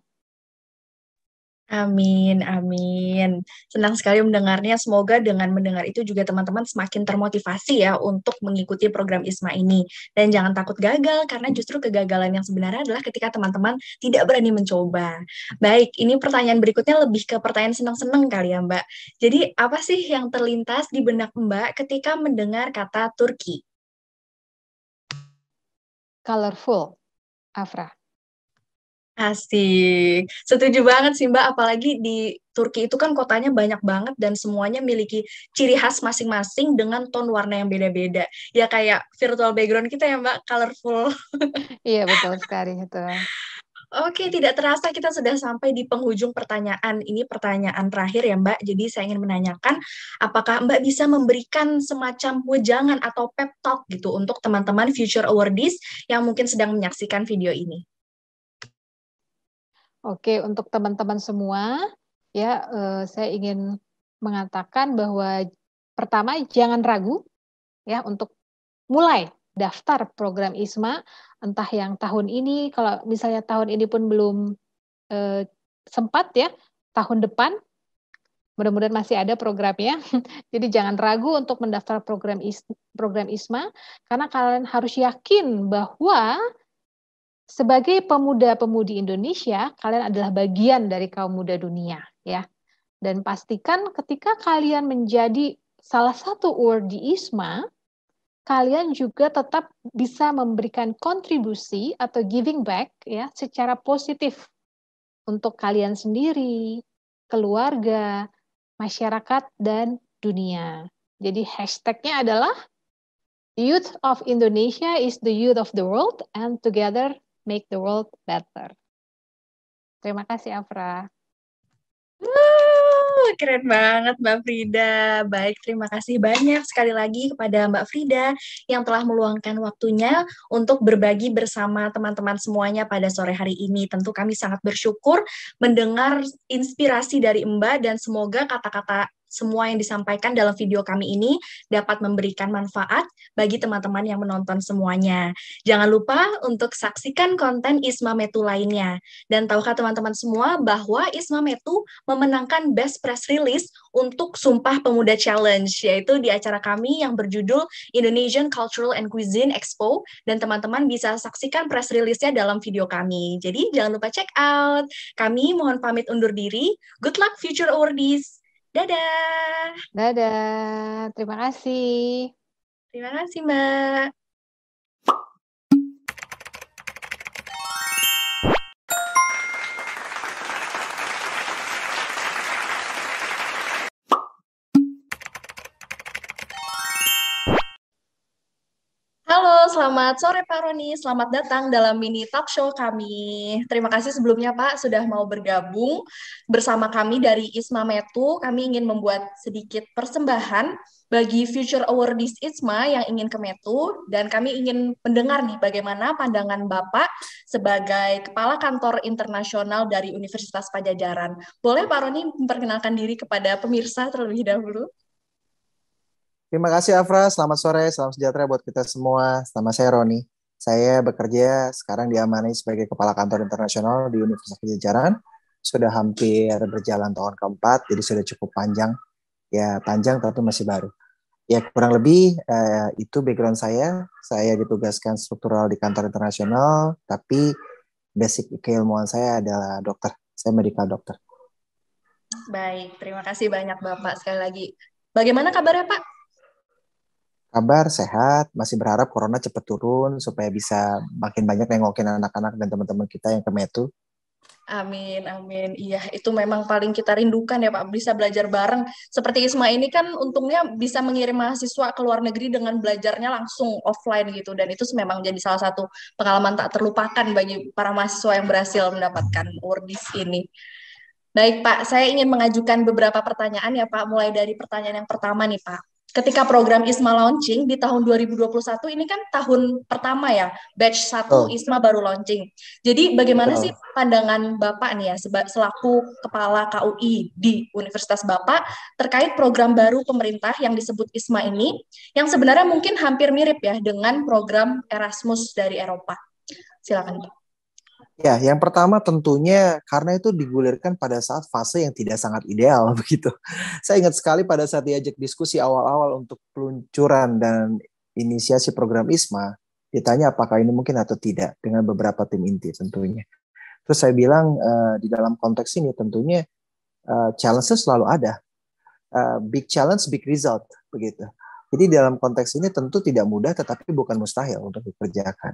Amin, amin. Senang sekali mendengarnya. Semoga dengan mendengar itu juga teman-teman semakin termotivasi ya untuk mengikuti program ISMA ini. Dan jangan takut gagal, karena justru kegagalan yang sebenarnya adalah ketika teman-teman tidak berani mencoba. Baik, ini pertanyaan berikutnya lebih ke pertanyaan senang-senang kali ya Mbak. Jadi apa sih yang terlintas di benak Mbak ketika mendengar kata Turki? Colorful, Afra. Asik, setuju banget sih Mbak, apalagi di Turki itu kan kotanya banyak banget dan semuanya memiliki ciri khas masing-masing dengan tone warna yang beda-beda. Ya kayak virtual background kita ya Mbak, colorful. Iya, betul sekali itu. Oke, tidak terasa kita sudah sampai di penghujung pertanyaan. Ini pertanyaan terakhir ya Mbak, jadi saya ingin menanyakan, apakah Mbak bisa memberikan semacam wejangan atau pep talk gitu untuk teman-teman Future Awardees yang mungkin sedang menyaksikan video ini? Oke, untuk teman-teman semua, ya saya ingin mengatakan bahwa pertama jangan ragu ya untuk mulai daftar program ISMA, entah yang tahun ini, kalau misalnya tahun ini pun belum sempat ya, tahun depan mudah-mudahan masih ada programnya. Jadi jangan ragu untuk mendaftar program ISMA, karena kalian harus yakin bahwa sebagai pemuda-pemudi Indonesia, kalian adalah bagian dari kaum muda dunia, ya. Dan pastikan ketika kalian menjadi salah satu awardee ISMA, kalian juga tetap bisa memberikan kontribusi atau giving back, ya, secara positif untuk kalian sendiri, keluarga, masyarakat, dan dunia. Jadi hashtagnya adalah Youth of Indonesia is the youth of the world, and together make the world better. Terima kasih, Afra. Keren banget Mbak Frida. Baik, terima kasih banyak sekali lagi kepada Mbak Frida yang telah meluangkan waktunya untuk berbagi bersama teman-teman semuanya pada sore hari ini. Tentu kami sangat bersyukur mendengar inspirasi dari Mbak dan semoga kata-kata semua yang disampaikan dalam video kami ini dapat memberikan manfaat bagi teman-teman yang menonton semuanya. Jangan lupa untuk saksikan konten ISMA Metu lainnya. Dan tahukah teman-teman semua bahwa ISMA Metu memenangkan Best Press Release untuk Sumpah Pemuda Challenge, yaitu di acara kami yang berjudul Indonesian Cultural and Cuisine Expo, dan teman-teman bisa saksikan press release-nya dalam video kami. Jadi jangan lupa check out. Kami mohon pamit undur diri. Good luck Future Awardees. Dadah. Dadah. Terima kasih. Terima kasih, Mbak. Halo, selamat sore Pak Roni. Selamat datang dalam mini talk show kami. Terima kasih sebelumnya Pak sudah mau bergabung bersama kami dari ISMA Metu. Kami ingin membuat sedikit persembahan bagi Future Awardees ISMA yang ingin ke Metu, dan kami ingin mendengar nih bagaimana pandangan Bapak sebagai Kepala Kantor Internasional dari Universitas Padjadjaran. Boleh Pak Roni memperkenalkan diri kepada pemirsa terlebih dahulu? Terima kasih Afra, selamat sore, salam sejahtera buat kita semua. Nama saya Roni. Saya bekerja sekarang diamani sebagai Kepala Kantor Internasional di Universitas Padjadjaran. Sudah hampir berjalan tahun keempat, jadi sudah cukup panjang. Ya panjang tapi masih baru. Ya kurang lebih itu background saya. Saya ditugaskan struktural di kantor internasional, tapi basic keilmuan saya adalah dokter. Saya medical dokter. Baik, terima kasih banyak Bapak sekali lagi. Bagaimana kabarnya Pak? Kabar sehat, masih berharap corona cepat turun supaya bisa makin banyak nengokin anak-anak dan teman-teman kita yang ke Metu. Amin, amin. Iya, itu memang paling kita rindukan ya Pak, bisa belajar bareng. Seperti ISMA ini kan untungnya bisa mengirim mahasiswa ke luar negeri dengan belajarnya langsung offline gitu. Dan itu memang jadi salah satu pengalaman tak terlupakan bagi para mahasiswa yang berhasil mendapatkan awardees ini. Baik Pak, saya ingin mengajukan beberapa pertanyaan ya Pak, mulai dari pertanyaan yang pertama nih Pak. ketika program ISMA launching di tahun 2021 ini kan tahun pertama ya, batch 1 ISMA baru launching. Jadi bagaimana sih pandangan Bapak nih ya selaku Kepala KUI di Universitas Bapak terkait program baru pemerintah yang disebut ISMA ini, yang sebenarnya mungkin hampir mirip ya dengan program Erasmus dari Eropa. Silakan Pak. Ya, yang pertama tentunya karena itu digulirkan pada saat fase yang tidak sangat ideal begitu. Saya ingat sekali pada saat diajak diskusi awal-awal untuk peluncuran dan inisiasi program ISMA, ditanya apakah ini mungkin atau tidak dengan beberapa tim inti tentunya. Terus saya bilang di dalam konteks ini tentunya challenge selalu ada. Big challenge, big result begitu. Jadi dalam konteks ini tentu tidak mudah tetapi bukan mustahil untuk dikerjakan.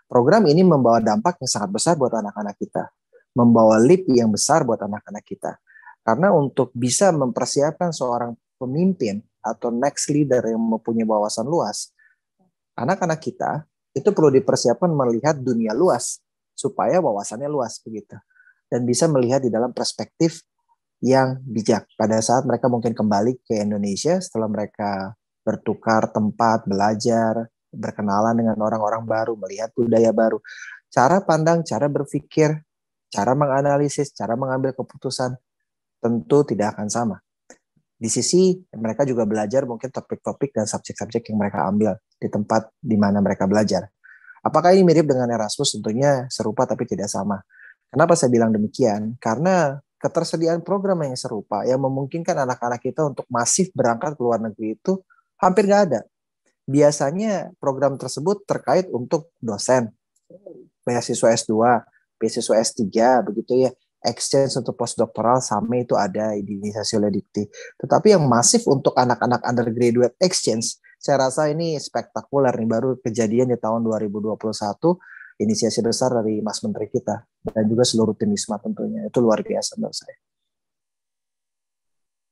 Program ini membawa dampak yang sangat besar buat anak-anak kita. Membawa leap yang besar buat anak-anak kita. Karena untuk bisa mempersiapkan seorang pemimpin atau next leader yang mempunyai wawasan luas, anak-anak kita itu perlu dipersiapkan melihat dunia luas supaya wawasannya luas begitu. Dan bisa melihat di dalam perspektif yang bijak pada saat mereka mungkin kembali ke Indonesia setelah mereka bertukar tempat, belajar, berkenalan dengan orang-orang baru, melihat budaya baru. Cara pandang, cara berpikir, cara menganalisis, cara mengambil keputusan tentu tidak akan sama. Di sisi mereka juga belajar mungkin topik-topik dan subjek-subjek yang mereka ambil di tempat di mana mereka belajar. Apakah ini mirip dengan Erasmus? Tentunya serupa tapi tidak sama. Kenapa saya bilang demikian? Karena ketersediaan program yang serupa yang memungkinkan anak-anak kita untuk masif berangkat ke luar negeri itu hampir nggak ada. Biasanya program tersebut terkait untuk dosen, beasiswa S2, beasiswa S3, begitu ya. Exchange untuk postdoktoral sama itu ada di inisiasi oleh Dikti. Tetapi yang masif untuk anak-anak undergraduate exchange, saya rasa ini spektakuler nih, baru kejadian di tahun 2021, inisiasi besar dari Mas Menteri kita, dan juga seluruh tim ISMA tentunya. Itu luar biasa menurut saya.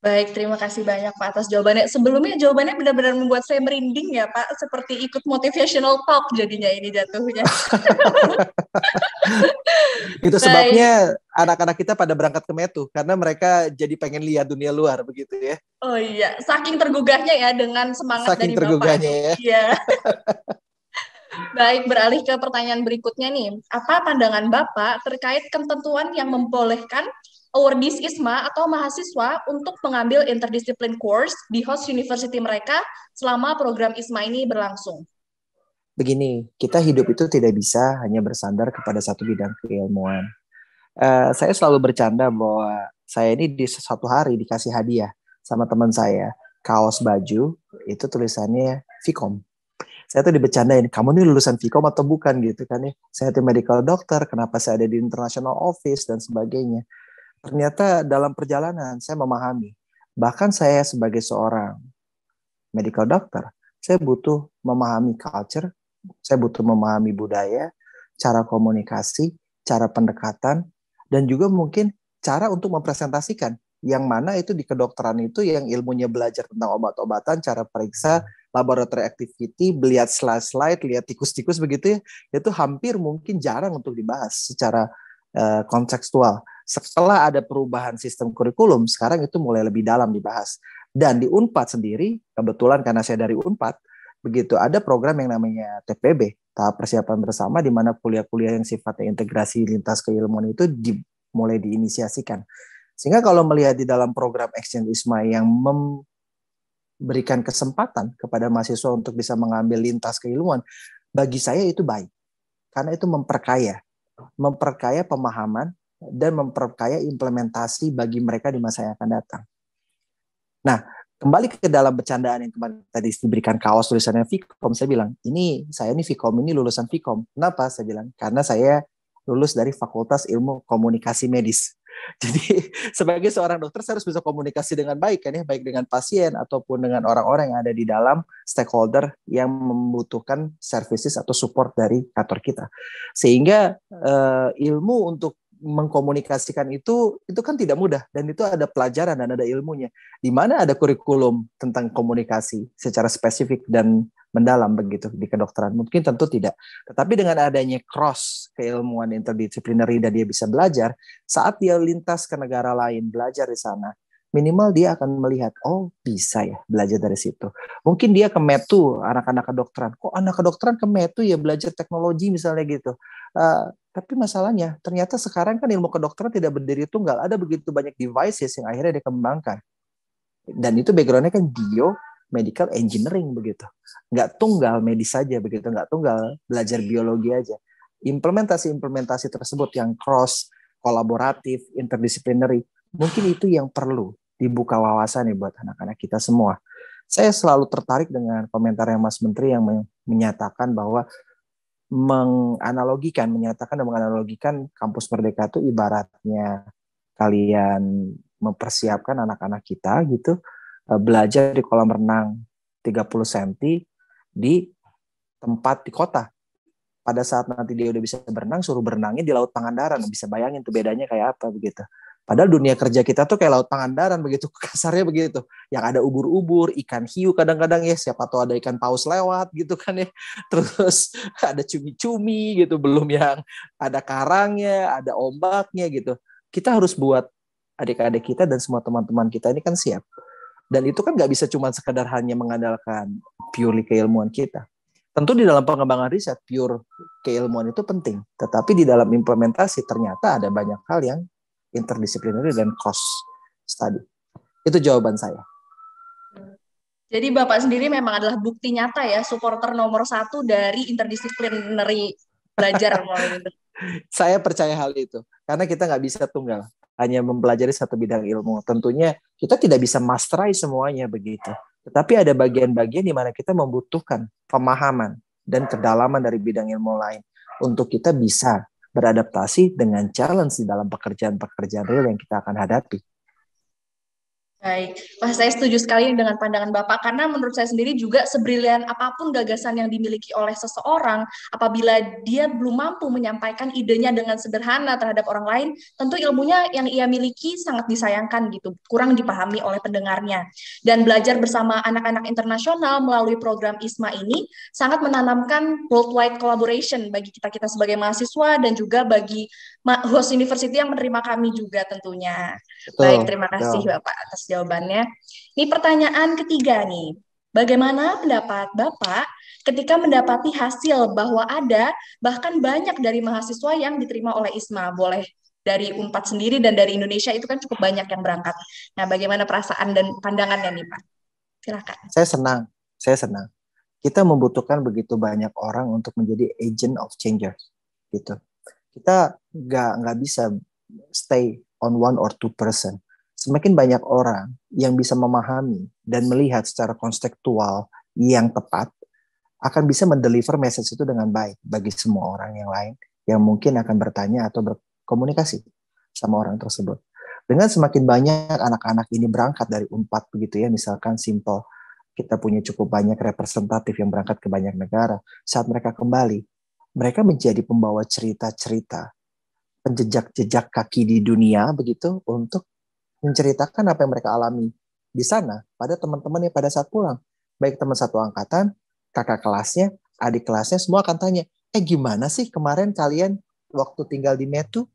Baik, terima kasih banyak Pak atas jawabannya. Sebelumnya jawabannya benar-benar membuat saya merinding ya Pak, seperti ikut motivational talk jadinya ini jatuhnya. Itu sebabnya anak-anak kita pada berangkat ke Metu, karena mereka jadi pengen lihat dunia luar begitu ya. Oh iya, saking tergugahnya ya dengan semangat saking dari tergugahnya Bapak. Ya. Iya. Baik, beralih ke pertanyaan berikutnya nih. Apa pandangan Bapak terkait ketentuan yang membolehkan awardees ISMA atau mahasiswa untuk mengambil interdisiplin course di host university mereka selama program ISMA ini berlangsung? Begini, kita hidup itu tidak bisa hanya bersandar kepada satu bidang keilmuan. Saya selalu bercanda bahwa saya ini di satu hari dikasih hadiah sama teman saya, kaos baju, itu tulisannya Vkom. Saya tuh dibercandain, kamu ini lulusan Vkom atau bukan gitu kan ya. Saya itu medical doctor, kenapa saya ada di international office dan sebagainya. Ternyata dalam perjalanan saya memahami, bahkan saya sebagai seorang medical doctor, saya butuh memahami culture, saya butuh memahami budaya, cara komunikasi, cara pendekatan, dan juga mungkin cara untuk mempresentasikan. Yang mana itu di kedokteran itu yang ilmunya belajar tentang obat-obatan, cara periksa, laboratory activity, lihat slide-slide, lihat tikus-tikus begitu ya, itu hampir mungkin jarang untuk dibahas secara kontekstual. Setelah ada perubahan sistem kurikulum, sekarang itu mulai lebih dalam dibahas. Dan di UNPAD sendiri, kebetulan karena saya dari UNPAD, begitu ada program yang namanya TPB, tahap persiapan bersama, di mana kuliah-kuliah yang sifatnya integrasi lintas keilmuan itu mulai diinisiasikan. Sehingga kalau melihat di dalam program Exchange ISMA yang memberikan kesempatan kepada mahasiswa untuk bisa mengambil lintas keilmuan, bagi saya itu baik. Karena itu memperkaya pemahaman dan memperkaya implementasi bagi mereka di masa yang akan datang. Nah, kembali ke dalam bercandaan yang kemarin tadi diberikan kaos tulisannya Vkom, saya bilang, saya ini Vkom, ini lulusan Vkom. Kenapa? Saya bilang, karena saya lulus dari Fakultas Ilmu Komunikasi Medis. Jadi sebagai seorang dokter saya harus bisa komunikasi dengan baik kan ya, baik dengan pasien ataupun dengan orang-orang yang ada di dalam stakeholder yang membutuhkan services atau support dari kantor kita. Sehingga ilmu untuk mengkomunikasikan itu kan tidak mudah, dan itu ada pelajaran dan ada ilmunya. Di mana ada kurikulum tentang komunikasi secara spesifik dan mendalam begitu di kedokteran? Mungkin tentu tidak. Tetapi dengan adanya cross keilmuan interdisciplinary dan dia bisa belajar, saat dia lintas ke negara lain belajar di sana, minimal dia akan melihat, oh bisa ya belajar dari situ. Mungkin dia ke METU, anak-anak kedokteran. Kok anak kedokteran ke METU ya belajar teknologi misalnya gitu. Tapi masalahnya, ternyata sekarang kan ilmu kedokteran tidak berdiri tunggal. Ada begitu banyak devices yang akhirnya dikembangkan. Dan itu background-nya kan medical engineering begitu. Nggak tunggal medis saja begitu, nggak tunggal belajar biologi aja. Implementasi tersebut yang cross, kolaboratif, interdisciplinary, mungkin itu yang perlu dibuka wawasan nih buat anak-anak kita semua. Saya selalu tertarik dengan komentar yang Mas Menteri yang menyatakan bahwa menganalogikan kampus Merdeka itu ibaratnya kalian mempersiapkan anak-anak kita gitu belajar di kolam renang 30 cm di tempat di kota. Pada saat nanti dia udah bisa berenang, suruh berenangnya di Laut Pangandaran. Bisa bayangin tuh bedanya kayak apa begitu. Padahal dunia kerja kita tuh kayak Laut Pangandaran begitu, kasarnya begitu. Yang ada ubur-ubur, ikan hiu kadang-kadang ya, siapa tahu ada ikan paus lewat gitu kan ya. Terus ada cumi-cumi gitu, belum yang ada karangnya, ada ombaknya gitu. Kita harus buat adik-adik kita dan semua teman-teman kita ini kan siap. Dan itu kan nggak bisa cuma sekadar hanya mengandalkan purely keilmuan kita. Tentu di dalam pengembangan riset, pure keilmuan itu penting. Tetapi di dalam implementasi ternyata ada banyak hal yang interdisciplinary dan cross study. Itu jawaban saya. Jadi Bapak sendiri memang adalah bukti nyata ya, supporter nomor 1 dari interdisciplinary belajar. Saya percaya hal itu. Karena kita nggak bisa tunggal. Hanya mempelajari satu bidang ilmu. Tentunya kita tidak bisa masterai semuanya begitu. Tetapi ada bagian-bagian di mana kita membutuhkan pemahaman dan kedalaman dari bidang ilmu lain untuk kita bisa beradaptasi dengan challenge di dalam pekerjaan-pekerjaan real yang kita akan hadapi. Baik, saya setuju sekali dengan pandangan Bapak, karena menurut saya sendiri juga sebrilian apapun gagasan yang dimiliki oleh seseorang, apabila dia belum mampu menyampaikan idenya dengan sederhana terhadap orang lain, tentu ilmunya yang ia miliki sangat disayangkan gitu, kurang dipahami oleh pendengarnya. Dan belajar bersama anak-anak internasional melalui program ISMA ini sangat menanamkan worldwide collaboration bagi kita-kita sebagai mahasiswa dan juga bagi host university yang menerima kami juga tentunya. Baik, terima kasih Bapak atas jawabannya. Ini pertanyaan ketiga nih. Bagaimana pendapat Bapak ketika mendapati hasil bahwa ada bahkan banyak dari mahasiswa yang diterima oleh ISMA, boleh dari UNPAD sendiri dan dari Indonesia itu kan cukup banyak yang berangkat. Nah, bagaimana perasaan dan pandangannya nih Pak? Silakan. Saya senang. Kita membutuhkan begitu banyak orang untuk menjadi agent of changer, gitu. Kita nggak bisa stay on one or two person. Semakin banyak orang yang bisa memahami dan melihat secara konstekstual yang tepat, akan bisa mendeliver message itu dengan baik bagi semua orang yang lain yang mungkin akan bertanya atau berkomunikasi sama orang tersebut. Dengan semakin banyak anak-anak ini berangkat dari UNPAD begitu ya, misalkan simple, kita punya cukup banyak representatif yang berangkat ke banyak negara. Saat mereka kembali, mereka menjadi pembawa cerita-cerita, penjejak-jejak kaki di dunia begitu untuk menceritakan apa yang mereka alami di sana pada teman-temannya pada saat pulang. Baik teman satu angkatan, kakak kelasnya, adik kelasnya, semua akan tanya, gimana sih kemarin kalian waktu tinggal di METU?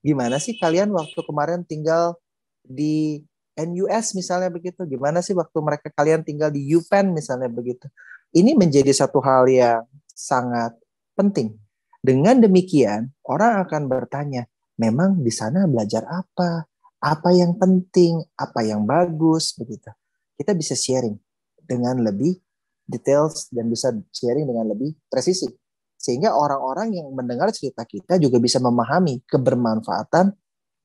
Gimana sih kalian waktu kemarin tinggal di NUS misalnya begitu? Gimana sih waktu kalian tinggal di UPenn misalnya begitu? Ini menjadi satu hal yang sangat penting. Dengan demikian, orang akan bertanya, memang di sana belajar apa? Apa yang penting? Apa yang bagus? Begitu. Kita bisa sharing dengan lebih details dan bisa sharing dengan lebih presisi. Sehingga orang-orang yang mendengar cerita kita juga bisa memahami kebermanfaatan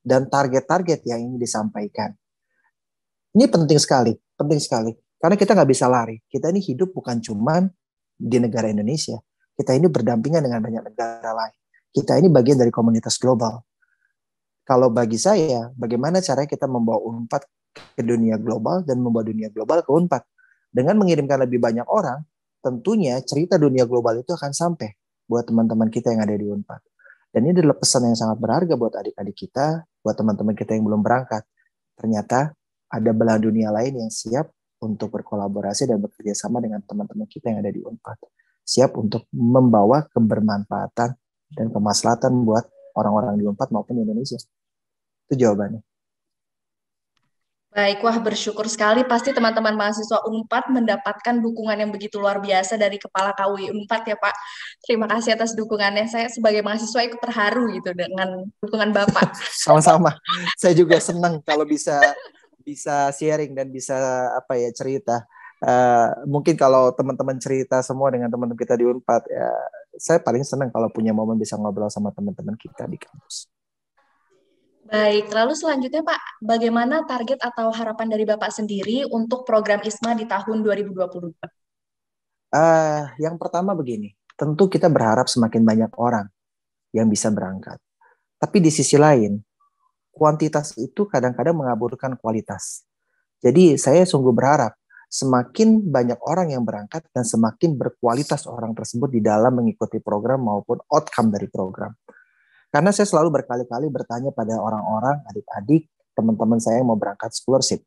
dan target-target yang ingin disampaikan. Ini penting sekali. Karena kita nggak bisa lari. Kita ini hidup bukan cuma di negara Indonesia. Kita ini berdampingan dengan banyak negara lain. Kita ini bagian dari komunitas global. Kalau bagi saya, bagaimana caranya kita membawa UNPAD ke dunia global dan membawa dunia global ke UNPAD? Dengan mengirimkan lebih banyak orang, tentunya cerita dunia global itu akan sampai buat teman-teman kita yang ada di UNPAD. Dan ini adalah pesan yang sangat berharga buat adik-adik kita, buat teman-teman kita yang belum berangkat. Ternyata ada belahan dunia lain yang siap untuk berkolaborasi dan bekerja sama dengan teman-teman kita yang ada di UNPAD. Siap untuk membawa kebermanfaatan dan kemaslahatan buat orang-orang di UNPAD maupun di Indonesia. Itu jawabannya. Baik, wah bersyukur sekali pasti teman-teman mahasiswa UNPAD mendapatkan dukungan yang begitu luar biasa dari Kepala KUI UNPAD ya Pak. Terima kasih atas dukungannya. Saya sebagai mahasiswa ikut terharu gitu dengan dukungan Bapak. Sama-sama. Saya juga senang kalau bisa sharing dan bisa cerita. Mungkin kalau teman-teman cerita semua dengan teman-teman kita di UNPAD, ya saya paling senang kalau punya momen bisa ngobrol sama teman-teman kita di kampus. Baik, lalu selanjutnya Pak, bagaimana target atau harapan dari Bapak sendiri untuk program ISMA di tahun 2022? Yang pertama begini, tentu kita berharap semakin banyak orang yang bisa berangkat. Tapi di sisi lain, kuantitas itu kadang-kadang mengaburkan kualitas. Jadi saya sungguh berharap semakin banyak orang yang berangkat dan semakin berkualitas orang tersebut di dalam mengikuti program maupun outcome dari program. Karena saya selalu berkali-kali bertanya pada orang-orang, adik-adik, teman-teman saya yang mau berangkat scholarship.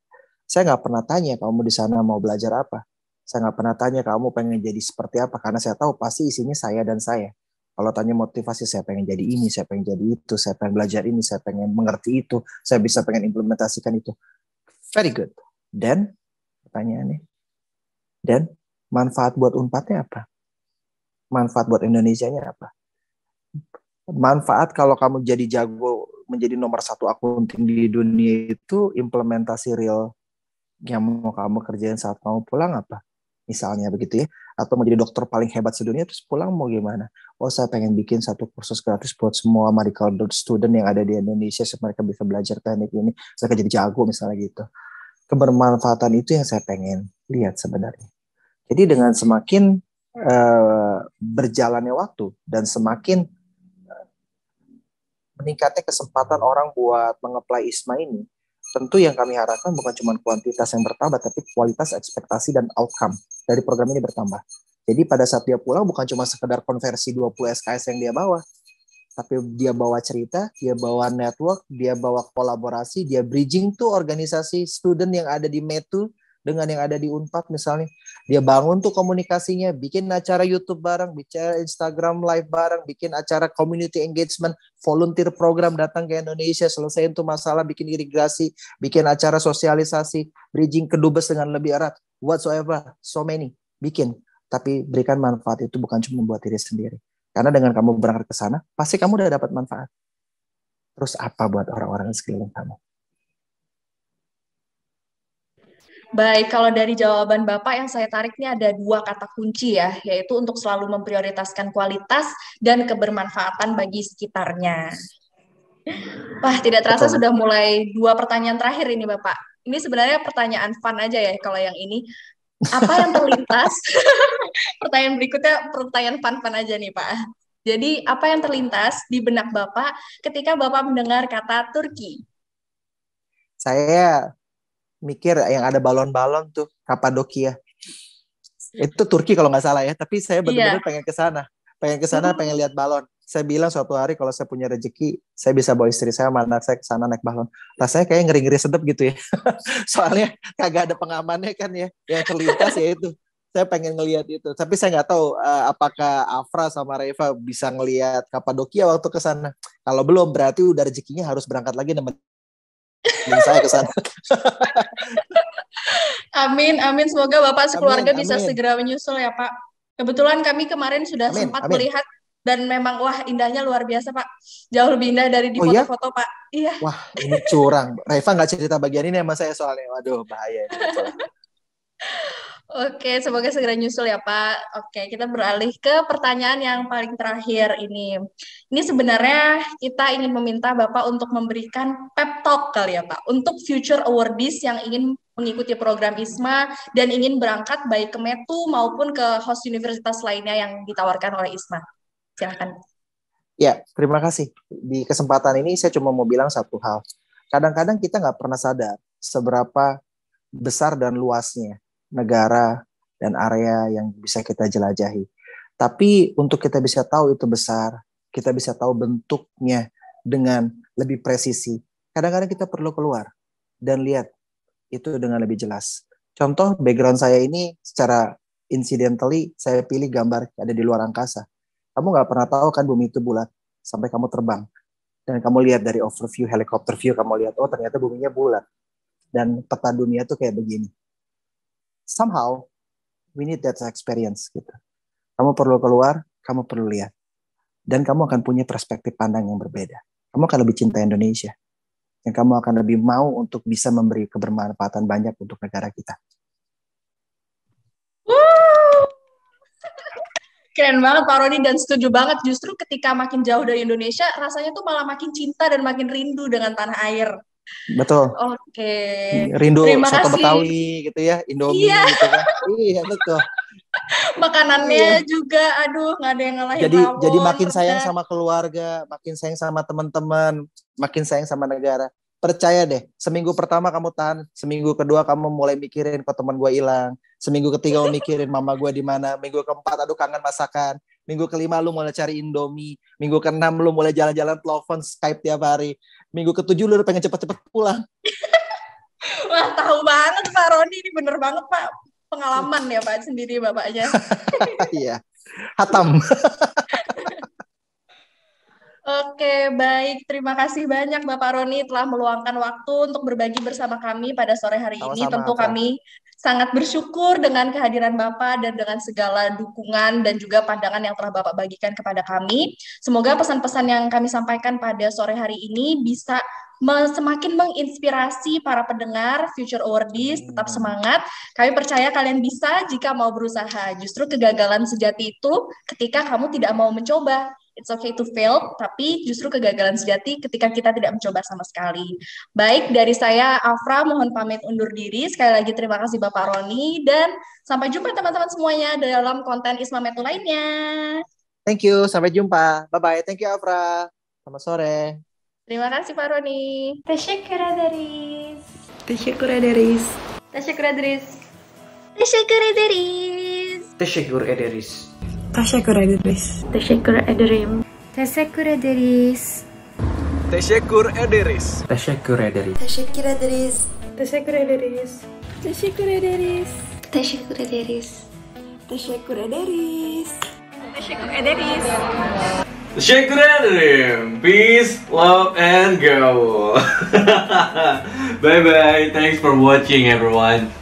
Saya nggak pernah tanya kamu di sana mau belajar apa. Saya nggak pernah tanya kamu pengen jadi seperti apa, karena saya tahu pasti isinya saya dan saya. Kalau tanya motivasi, saya pengen jadi ini, saya pengen jadi itu, saya pengen belajar ini, saya pengen mengerti itu, saya bisa pengen implementasikan itu. Very good. Dan pertanyaannya, dan manfaat buat UNPAD-nya apa? Manfaat buat Indonesianya apa? Manfaat kalau kamu jadi jago, menjadi nomor 1 akunting di dunia itu implementasi real yang mau kamu kerjain saat kamu pulang apa? Misalnya begitu ya. Atau menjadi dokter paling hebat sedunia, terus pulang mau gimana? Oh, saya pengen bikin satu kursus gratis buat semua medical student yang ada di Indonesia supaya mereka bisa belajar teknik ini, saya jadi jago misalnya gitu. Kebermanfaatan itu yang saya pengen lihat sebenarnya. Jadi dengan semakin berjalannya waktu dan semakin meningkatnya kesempatan orang buat mengapply ISMA ini, tentu yang kami harapkan bukan cuma kuantitas yang bertambah, tapi kualitas, ekspektasi, dan outcome dari program ini bertambah. Jadi pada saat dia pulang bukan cuma sekedar konversi 20 SKS yang dia bawa, tapi dia bawa cerita, dia bawa network, dia bawa kolaborasi, dia bridging tuh organisasi student yang ada di METU dengan yang ada di UNPAD misalnya. Dia bangun tuh komunikasinya, bikin acara YouTube bareng, bicara Instagram live bareng, bikin acara community engagement, volunteer program datang ke Indonesia, selesaiin tuh masalah, bikin irigasi, bikin acara sosialisasi, bridging ke Dubes dengan lebih erat, whatsoever, so many, bikin. Tapi berikan manfaat itu bukan cuma buat diri sendiri. Karena dengan kamu berangkat ke sana, pasti kamu udah dapat manfaat. Terus apa buat orang-orang sekeliling kamu? Baik, kalau dari jawaban Bapak yang saya tarik ini ada 2 kata kunci ya, yaitu untuk selalu memprioritaskan kualitas dan kebermanfaatan bagi sekitarnya. Wah, tidak terasa sudah mulai 2 pertanyaan terakhir ini Bapak. Ini sebenarnya pertanyaan fun aja ya kalau yang ini. Apa yang terlintas? Pertanyaan berikutnya pertanyaan fun-fun aja nih Pak. Jadi apa yang terlintas di benak Bapak ketika Bapak mendengar kata Turki? Saya mikir yang ada balon-balon tuh, Kapadokia. Itu Turki kalau nggak salah ya, tapi saya benar-benar pengen ke sana. Pengen lihat balon. Saya bilang suatu hari kalau saya punya rezeki, saya bisa bawa istri saya sama anak saya ke sana naik balon. Rasanya kayak ngeri-ngeri sedep gitu ya. Soalnya kagak ada pengamannya kan ya. Yang terlintas ya itu. Saya pengen ngelihat itu. Tapi saya nggak tahu apakah Afra sama Reva bisa ngelihat Kapadokia waktu ke sana. Kalau belum berarti udah rezekinya harus berangkat lagi nemenin saya ke sana. Amin, amin. Semoga Bapak sekeluarga bisa segera menyusul ya Pak. Kebetulan kami kemarin sudah sempat melihat dan memang wah indahnya luar biasa Pak. Jauh lebih indah dari di foto-foto Pak. Iya. Wah ini curang. Reva nggak cerita bagian ini sama saya soalnya. Waduh bahaya ini. Oke, semoga segera nyusul ya Pak. Oke, kita beralih ke pertanyaan yang paling terakhir ini. Ini sebenarnya kita ingin meminta Bapak untuk memberikan pep talk kali ya Pak, untuk future awardees yang ingin mengikuti program ISMA dan ingin berangkat baik ke METU maupun ke host universitas lainnya yang ditawarkan oleh ISMA. Silakan. Ya, terima kasih. Di kesempatan ini saya cuma mau bilang satu hal. Kadang-kadang kita nggak pernah sadar seberapa besar dan luasnya negara dan area yang bisa kita jelajahi. Tapi untuk kita bisa tahu itu besar, kita bisa tahu bentuknya dengan lebih presisi. Kadang-kadang kita perlu keluar dan lihat itu dengan lebih jelas. Contoh background saya ini secara incidentally saya pilih gambar ada di luar angkasa. Kamu nggak pernah tahu kan bumi itu bulat sampai kamu terbang. Dan kamu lihat dari overview, helikopter view, kamu lihat, oh ternyata buminya bulat. dan peta dunia tuh kayak begini. Somehow we need that experience gitu. Kamu perlu keluar, kamu perlu lihat, dan kamu akan punya perspektif pandang yang berbeda. Kamu akan lebih cinta Indonesia, dan kamu akan lebih mau untuk bisa memberi kebermanfaatan banyak untuk negara kita. Keren banget Pak Roni, dan setuju banget, justru ketika makin jauh dari Indonesia rasanya tuh malah makin cinta dan makin rindu dengan tanah air. Betul. Oke. Rindu Terima soto kasih. Betawi gitu ya, Indomie Iya. gitu kan. Iya betul. Makanannya Iya. juga, aduh nggak ada yang ngalahin Jadi rawon, makin sayang rendang. sama keluarga, makin sayang sama teman-teman, makin sayang sama negara. Percaya deh, seminggu pertama kamu tahan, seminggu kedua kamu mulai mikirin kok teman gue hilang, seminggu ketiga lu mikirin mama gue di mana, minggu keempat aduh kangen masakan, minggu kelima lu mulai cari Indomie, minggu keenam lu mulai jalan-jalan telepon Skype tiap hari, minggu ketujuh lu udah pengen cepet-cepet pulang. Wah, tahu banget Pak Roni, ini bener banget Pak. Pengalaman ya Pak sendiri bapaknya. Iya, hatam. Oke, baik. Terima kasih banyak Bapak Roni telah meluangkan waktu untuk berbagi bersama kami pada sore hari ini. Sama-sama, Tentu Afra. kami sangat bersyukur dengan kehadiran Bapak dan dengan segala dukungan dan juga pandangan yang telah Bapak bagikan kepada kami. Semoga pesan-pesan yang kami sampaikan pada sore hari ini bisa semakin menginspirasi para pendengar Future Awardees. Tetap semangat. Kami percaya kalian bisa jika mau berusaha. Justru kegagalan sejati itu ketika kamu tidak mau mencoba. It's okay to fail, tapi justru kegagalan sejati ketika kita tidak mencoba sama sekali. Baik, dari saya Afra, mohon pamit undur diri. Sekali lagi terima kasih Bapak Roni, dan sampai jumpa teman-teman semuanya dalam konten Isma Metu lainnya. Thank you, sampai jumpa. Bye-bye, thank you Afra. Selamat sore. Terima kasih Pak Roni. Teşekkür ederiz. Teşekkür ederiz. Teşekkür ederiz. Teşekkür ederiz. Teşekkür ederiz. Teşekkür ederiz. Teşekkür ederim. Teşekkür ederiz. Teşekkür ederiz. Teşekkür ederiz. Teşekkür ederiz. Teşekkür ederiz. Teşekkür ederiz. Teşekkür ederiz. Teşekkür ederiz. Teşekkür ederiz. Teşekkür ederim. Peace, love, and go. Bye bye. Thanks for watching everyone.